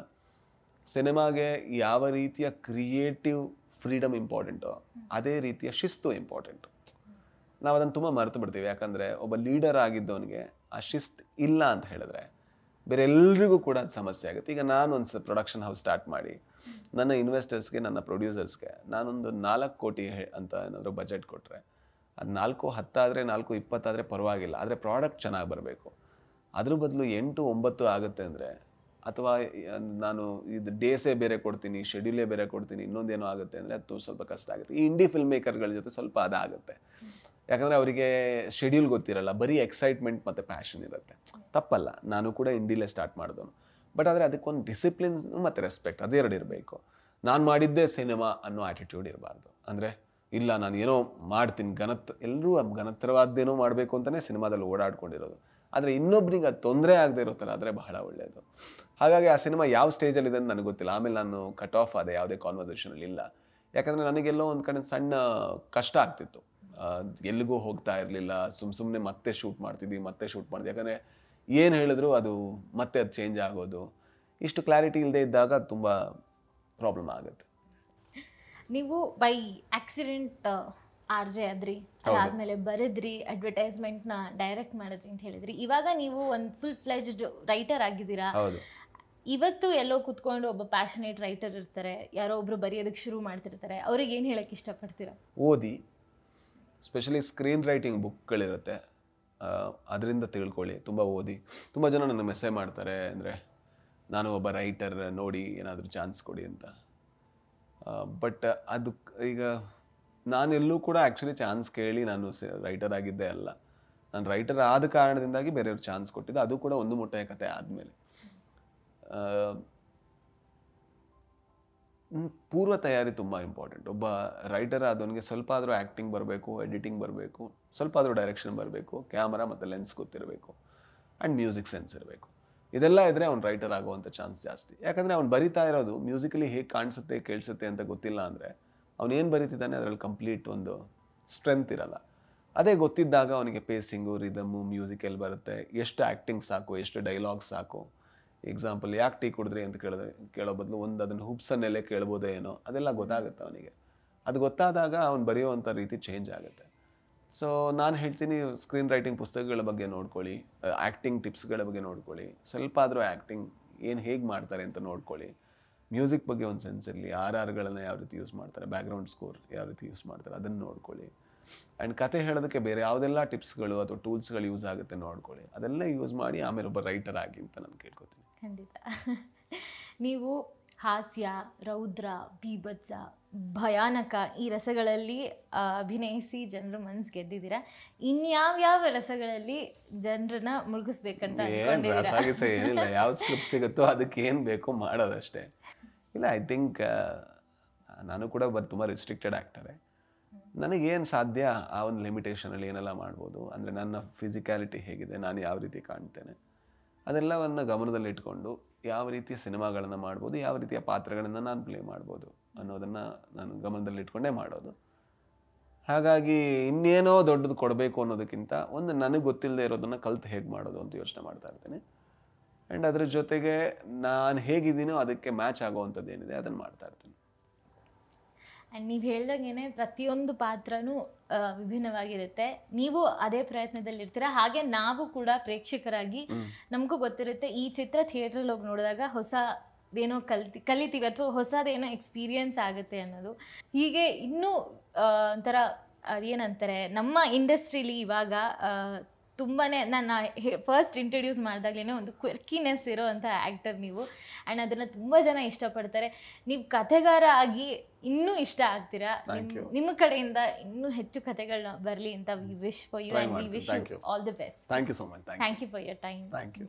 ಸಿನಿಮಾಗೆ ಯಾವ ರೀತಿಯ ಕ್ರಿಯೇಟಿವ್ ಫ್ರೀಡಮ್ ಇಂಪಾರ್ಟೆಂಟೋ ಅದೇ ರೀತಿಯ ಶಿಸ್ತು ಇಂಪಾರ್ಟೆಂಟು. ನಾವು ಅದನ್ನು ತುಂಬ ಮರೆತು ಬಿಡ್ತೀವಿ. ಯಾಕಂದರೆ ಒಬ್ಬ ಲೀಡರ್ ಆಗಿದ್ದವನಿಗೆ ಆ ಶಿಸ್ತು ಇಲ್ಲ ಅಂತ ಹೇಳಿದ್ರೆ ಬೇರೆ ಎಲ್ರಿಗೂ ಕೂಡ ಅದು ಸಮಸ್ಯೆ ಆಗುತ್ತೆ. ಈಗ ನಾನು ಒಂದು ಪ್ರೊಡಕ್ಷನ್ ಹೌಸ್ ಸ್ಟಾರ್ಟ್ ಮಾಡಿ ನನ್ನ ಇನ್ವೆಸ್ಟರ್ಸ್ಗೆ, ನನ್ನ ಪ್ರೊಡ್ಯೂಸರ್ಸ್ಗೆ ನಾನೊಂದು 4 ಕೋಟಿ ಅಂತ ಏನಾದರೂ ಬಜೆಟ್ ಕೊಟ್ಟರೆ, ಅದು 4-10 ಆದರೆ 4-20 ಆದರೆ ಪರವಾಗಿಲ್ಲ, ಆದರೆ ಪ್ರಾಡಕ್ಟ್ ಚೆನ್ನಾಗಿ ಬರಬೇಕು. ಅದ್ರ ಬದಲು 8-9 ಆಗುತ್ತೆ ಅಂದರೆ, ಅಥವಾ ನಾನು ಇದು ಡೇಸೇ ಬೇರೆ ಕೊಡ್ತೀನಿ, ಶೆಡ್ಯೂಲೇ ಬೇರೆ ಕೊಡ್ತೀನಿ, ಇನ್ನೊಂದೇನೋ ಆಗುತ್ತೆ ಅಂದರೆ ಅದು ಸ್ವಲ್ಪ ಕಷ್ಟ ಆಗುತ್ತೆ. ಈ ಇಂಡಿ ಫಿಲ್ಮ್ ಮೇಕರ್ಗಳ ಜೊತೆ ಸ್ವಲ್ಪ ಅದಾಗುತ್ತೆ. ಯಾಕಂದರೆ ಅವರಿಗೆ ಶೆಡ್ಯೂಲ್ ಗೊತ್ತಿರಲ್ಲ, ಬರೀ ಎಕ್ಸೈಟ್ಮೆಂಟ್ ಮತ್ತು ಪ್ಯಾಷನ್ ಇರುತ್ತೆ. ತಪ್ಪಲ್ಲ, ನಾನು ಕೂಡ ಇಂಡಿಲೇ ಸ್ಟಾರ್ಟ್ ಮಾಡಿದವನು. ಬಟ್ ಆದರೆ ಅದಕ್ಕೊಂದು ಡಿಸಿಪ್ಲಿನ್ ಮತ್ತು ರೆಸ್ಪೆಕ್ಟ್ ಅದೆರಡು ಇರಬೇಕು. ನಾನು ಮಾಡಿದ್ದೇ ಸಿನಿಮಾ ಅನ್ನೋ ಆ್ಯಟಿಟ್ಯೂಡ್ ಇರಬಾರ್ದು. ಅಂದರೆ ಇಲ್ಲ ನಾನು ಏನೋ ಮಾಡ್ತೀನಿ, ಎಲ್ಲರೂ ಘನತ್ರವಾದ್ದೇನೋ ಮಾಡಬೇಕು ಅಂತಲೇ ಸಿನಿಮಾದಲ್ಲಿ ಓಡಾಡ್ಕೊಂಡಿರೋದು. ಆದರೆ ಇನ್ನೊಬ್ರಿಗೆ ಅದು ತೊಂದರೆ ಆಗದೆ ಇರೋ ಥರ ಆದರೆ ಬಹಳ ಒಳ್ಳೆಯದು. ಹಾಗಾಗಿ ಆ ಸಿನಿಮಾ ಯಾವ ಸ್ಟೇಜಲ್ಲಿದೆ ಅಂತ ನನಗೆ ಗೊತ್ತಿಲ್ಲ. ಆಮೇಲೆ ನಾನು ಕಟ್ ಆಫ್ ಆದೆ, ಯಾವುದೇ ಕಾನ್ವರ್ಸೇಷನಲ್ಲಿ ಇಲ್ಲ. ಯಾಕಂದರೆ ನನಗೆಲ್ಲೋ ಒಂದು ಕಡೆ ಸಣ್ಣ ಕಷ್ಟ ಆಗ್ತಿತ್ತು, ಎಲ್ಲಿಗೂ ಹೋಗ್ತಾ ಇರಲಿಲ್ಲ, ಸುಮ್ಮನೆ ಮತ್ತೆ ಶೂಟ್ ಮಾಡ್ತಿದ್ವಿ. ಯಾಕಂದರೆ ಏನು ಹೇಳಿದ್ರು ಅದು ಮತ್ತೆ ಅದು ಚೇಂಜ್ ಆಗೋದು, ಇಷ್ಟು ಕ್ಲಾರಿಟಿ ಇಲ್ಲದೆ ಇದ್ದಾಗ ತುಂಬ ಪ್ರಾಬ್ಲಮ್ ಆಗುತ್ತೆ. ನೀವು ಬೈ ಆಕ್ಸಿಡೆಂಟ್ ಆರ್ ಜೆ ಆದ್ರಿ, ಅದಾದ್ಮೇಲೆ ಬರೆದ್ರಿ, ಅಡ್ವರ್ಟೈಸ್ಮೆಂಟ್ನ ಡೈರೆಕ್ಟ್ ಮಾಡಿದ್ರಿ ಅಂತ ಹೇಳಿದ್ರಿ. ಇವಾಗ ನೀವು ಒಂದು ಫುಲ್ ಫ್ಲೆಜ್ಡ್ ರೈಟರ್ ಆಗಿದ್ದೀರಾ. ಇವತ್ತು ಎಲ್ಲೋ ಕೂತ್ಕೊಂಡು ಒಬ್ಬ ಪ್ಯಾಷನೇಟ್ ರೈಟರ್ ಇರ್ತಾರೆ, ಯಾರೋ ಒಬ್ರು ಬರೆಯೋದಕ್ಕೆ ಶುರು ಮಾಡ್ತಿರ್ತಾರೆ, ಅವ್ರಿಗೆ ಏನು ಹೇಳಕ್ಕೆ ಇಷ್ಟಪಡ್ತೀರಾ? ಓದಿ, ಸ್ಪೆಷಲಿ ಸ್ಕ್ರೀನ್ ರೈಟಿಂಗ್ ಬುಕ್ಗಳಿರುತ್ತೆ, ಅದರಿಂದ ತಿಳ್ಕೊಳ್ಳಿ. ತುಂಬ ಓದಿ. ತುಂಬ ಜನ ನನ್ನ ಮೆಸೇಜ್ ಮಾಡ್ತಾರೆ, ಅಂದರೆ ನಾನು ಒಬ್ಬ ರೈಟರ್, ನೋಡಿ ಏನಾದರೂ ಚಾನ್ಸ್ ಕೊಡಿ ಅಂತ. ಬಟ್ ಅದು ಈಗ ನಾನೆಲ್ಲೂ ಕೂಡ ಆ್ಯಕ್ಚುಲಿ ಚಾನ್ಸ್ ಕೇಳಿ ನಾನು ರೈಟರ್ ಆಗಿದ್ದೇ ಅಲ್ಲ. ನಾನು ರೈಟರ್ ಆದ ಕಾರಣದಿಂದಾಗಿ ಬೇರೆಯವ್ರು ಚಾನ್ಸ್ ಕೊಟ್ಟಿದ್ದೆ, ಅದು ಕೂಡ ಒಂದು ಮೊಟ್ಟೆಯ ಕತೆ ಆದಮೇಲೆ. ಪೂರ್ವ ತಯಾರಿ ತುಂಬ ಇಂಪಾರ್ಟೆಂಟ್. ಒಬ್ಬ ರೈಟರ್ ಆದವನಿಗೆ ಸ್ವಲ್ಪ ಆದರೂ ಆ್ಯಕ್ಟಿಂಗ್ ಬರಬೇಕು, ಎಡಿಟಿಂಗ್ ಬರಬೇಕು, ಸ್ವಲ್ಪ ಆದರೂ ಡೈರೆಕ್ಷನ್ ಬರಬೇಕು, ಕ್ಯಾಮರಾ ಮತ್ತು ಲೆನ್ಸ್ ಗೊತ್ತಿರಬೇಕು, ಆ್ಯಂಡ್ ಮ್ಯೂಸಿಕ್ ಸೆನ್ಸ್ ಇರಬೇಕು. ಇದೆಲ್ಲ ಇದ್ದರೆ ಅವ್ನು ರೈಟರ್ ಆಗುವಂಥ ಚಾನ್ಸ್ ಜಾಸ್ತಿ. ಯಾಕಂದರೆ ಅವ್ನು ಬರಿತಾ ಇರೋದು ಮ್ಯೂಸಿಕಲಿ ಹೇಗೆ ಕಾಣಿಸುತ್ತೆ, ಕೇಳಿಸುತ್ತೆ ಅಂತ ಗೊತ್ತಿಲ್ಲ ಅಂದರೆ ಅವನೇನು ಬರೀತಿದ್ದಾನೆ ಅದರಲ್ಲಿ ಕಂಪ್ಲೀಟ್ ಒಂದು ಸ್ಟ್ರೆಂತ್ ಇರಲ್ಲ. ಅದೇ ಗೊತ್ತಿದ್ದಾಗ ಅವನಿಗೆ ಪೇಸಿಂಗು, ರಿದಮ್ಮು, ಮ್ಯೂಸಿಕ್ ಎಲ್ಲಿ ಬರುತ್ತೆ, ಎಷ್ಟು ಆ್ಯಕ್ಟಿಂಗ್ ಸಾಕು, ಎಷ್ಟು ಡೈಲಾಗ್ ಸಾಕು. ಎಕ್ಸಾಂಪಲ್, ಯಾಕೆ ಟೀ ಕುಡಿದ್ರಿ ಅಂತ ಕೇಳೋ ಬದಲು ಅದನ್ನು ಹುಬ್ಸನ್ನೆಲ್ಲೇ ಕೇಳ್ಬೋದೇ ಏನೋ, ಅದೆಲ್ಲ ಗೊತ್ತಾಗುತ್ತೆ ಅವನಿಗೆ. ಅದು ಗೊತ್ತಾದಾಗ ಅವ್ನು ಬರೆಯುವಂಥ ರೀತಿ ಚೇಂಜ್ ಆಗುತ್ತೆ. ಸೊ ನಾನು ಹೇಳ್ತೀನಿ, ಸ್ಕ್ರೀನ್ ರೈಟಿಂಗ್ ಪುಸ್ತಕಗಳ ಬಗ್ಗೆ ನೋಡ್ಕೊಳ್ಳಿ, ಆ್ಯಕ್ಟಿಂಗ್ ಟಿಪ್ಸ್ಗಳ ಬಗ್ಗೆ ನೋಡ್ಕೊಳ್ಳಿ, ಸ್ವಲ್ಪ ಆದರೂ ಆ್ಯಕ್ಟಿಂಗ್ ಹೇಗೆ ಮಾಡ್ತಾರೆ ಅಂತ ನೋಡ್ಕೊಳ್ಳಿ. ಮ್ಯೂಸಿಕ್ ಬಗ್ಗೆ ಒಂದು ಸೆನ್ಸ್ ಇರಲಿ, RRಗಳನ್ನು ಯಾವ ರೀತಿ ಯೂಸ್ ಮಾಡ್ತಾರೆ, ಬ್ಯಾಕ್ಗ್ರೌಂಡ್ ಸ್ಕೋರ್ ಯಾವ ರೀತಿ ಯೂಸ್ ಮಾಡ್ತಾರೆ ಅದನ್ನು ನೋಡ್ಕೊಳ್ಳಿ. ಆ್ಯಂಡ್ ಕತೆ ಹೇಳೋದಕ್ಕೆ ಬೇರೆ ಯಾವುದೆಲ್ಲ ಟಿಪ್ಸ್ಗಳು ಅಥವಾ ಟೂಲ್ಸ್ಗಳು ಯೂಸ್ ಆಗುತ್ತೆ ನೋಡ್ಕೊಳ್ಳಿ. ಅದೆಲ್ಲ ಯೂಸ್ ಮಾಡಿ ಆಮೇಲೆ ಒಬ್ಬ ರೈಟರ್ ಆಗಿ ಅಂತ ನಾನು ಕೇಳ್ಕೊತೀನಿ. ಖಂಡಿತ. ನೀವು ಹಾಸ್ಯ, ರೌದ್ರ, ಬೀಭತ್ಸ, ಭಯಾನಕ ಈ ರಸಗಳಲ್ಲಿ ಅಭಿನಯಿಸಿ ಜನರ ಮನಸ್ಸು ಗೆದ್ದಿದ್ದೀರಾ. ಇನ್ಯಾವ್ಯಾವ ರಸಗಳಲ್ಲಿ ಜನರನ್ನ ಮುಳುಗಿಸ್ಬೇಕಂತ ಅನ್ಕೊಂಡಿದ್ದೀರಾ? ಏನಿಲ್ಲ, ಯಾವ ಸ್ಕ್ರಿಪ್ಟ್ ಸಿಗುತ್ತೋ ಅದಕ್ಕೆ ಏನು ಬೇಕೋ ಮಾಡೋದಷ್ಟೇ. ಇಲ್ಲ, ಐ ಥಿಂಕ್ ನಾನು ಕೂಡ ತುಂಬ ರಿಸ್ಟ್ರಿಕ್ಟೆಡ್ ಆ್ಯಕ್ಟರೇ. ನನಗೇನು ಸಾಧ್ಯ ಆ ಒಂದು ಲಿಮಿಟೇಷನಲ್ಲಿ ಏನೆಲ್ಲ ಮಾಡ್ಬೋದು, ಅಂದರೆ ನನ್ನ ಫಿಸಿಕ್ಯಾಲಿಟಿ ಹೇಗಿದೆ, ನಾನು ಯಾವ ರೀತಿ ಕಾಣ್ತೇನೆ, ಅದೆಲ್ಲವನ್ನು ಗಮನದಲ್ಲಿಟ್ಕೊಂಡು ಯಾವ ರೀತಿಯ ಸಿನಿಮಾಗಳನ್ನು ಮಾಡ್ಬೋದು, ಯಾವ ರೀತಿಯ ಪಾತ್ರಗಳನ್ನು ನಾನು ಪ್ಲೇ ಮಾಡ್ಬೋದು ಅನ್ನೋದನ್ನು ನಾನು ಗಮನದಲ್ಲಿಟ್ಕೊಂಡೇ ಮಾಡೋದು. ಹಾಗಾಗಿ ಇನ್ನೇನೋ ದೊಡ್ಡದು ಕೊಡಬೇಕು ಅನ್ನೋದಕ್ಕಿಂತ ಒಂದು ನನಗೆ ಗೊತ್ತಿಲ್ಲದೆ ಇರೋದನ್ನು ಕಲ್ತು ಹೇಗೆ ಮಾಡೋದು ಅಂತ ಯೋಚನೆ ಮಾಡ್ತಾ ಇರ್ತೀನಿ. ಆ್ಯಂಡ್ ಅದ್ರ ಜೊತೆಗೆ ನಾನು ಹೇಗಿದ್ದೀನೋ ಅದಕ್ಕೆ ಮ್ಯಾಚ್ ಆಗೋವಂಥದ್ದು ಏನಿದೆ ಅದನ್ನು ಮಾಡ್ತಾ ಇರ್ತೀನಿ. ಆ್ಯಂಡ್ ನೀವು ಹೇಳ್ದಂಗೆ ಪ್ರತಿಯೊಂದು ಪಾತ್ರನೂ ವಿಭಿನ್ನವಾಗಿರುತ್ತೆ. ನೀವು ಅದೇ ಪ್ರಯತ್ನದಲ್ಲಿರ್ತೀರ. ಹಾಗೆ ನಾವು ಕೂಡ ಪ್ರೇಕ್ಷಕರಾಗಿ ನಮಗೂ ಗೊತ್ತಿರುತ್ತೆ, ಈ ಚಿತ್ರ ಥಿಯೇಟ್ರಲ್ಲಿ ಹೋಗಿ ನೋಡಿದಾಗ ಹೊಸದೇನೋ ಕಲಿತೀವಿ ಅಥವಾ ಹೊಸದೇನೋ ಎಕ್ಸ್ಪೀರಿಯನ್ಸ್ ಆಗುತ್ತೆ ಅನ್ನೋದು. ಹೀಗೆ ಇನ್ನೂ ಒಂಥರ ಏನಂತಾರೆ, ನಮ್ಮ ಇಂಡಸ್ಟ್ರೀಲಿ ಇವಾಗ ತುಂಬಾ ನಾನು ಫಸ್ಟ್ ಇಂಟ್ರೊಡ್ಯೂಸ್ ಮಾಡಿದಾಗಲೇ ಒಂದು ಕ್ವಿರ್ಕಿನೆಸ್ ಇರೋ ಅಂಥ ಆ್ಯಕ್ಟರ್ ನೀವು. ಆ್ಯಂಡ್ ಅದನ್ನು ತುಂಬ ಜನ ಇಷ್ಟಪಡ್ತಾರೆ. ನೀವು ಕಥೆಗಾರ ಆಗಿ ಇನ್ನೂ ಇಷ್ಟ ಆಗ್ತೀರಾ. ನಿಮ್ಮ ಕಡೆಯಿಂದ ಇನ್ನೂ ಹೆಚ್ಚು ಕಥೆಗಳನ್ನ ಬರಲಿ ಅಂತ we wish for you and we wish you all the best. Thank you so much. Thank you for your time. Thank you.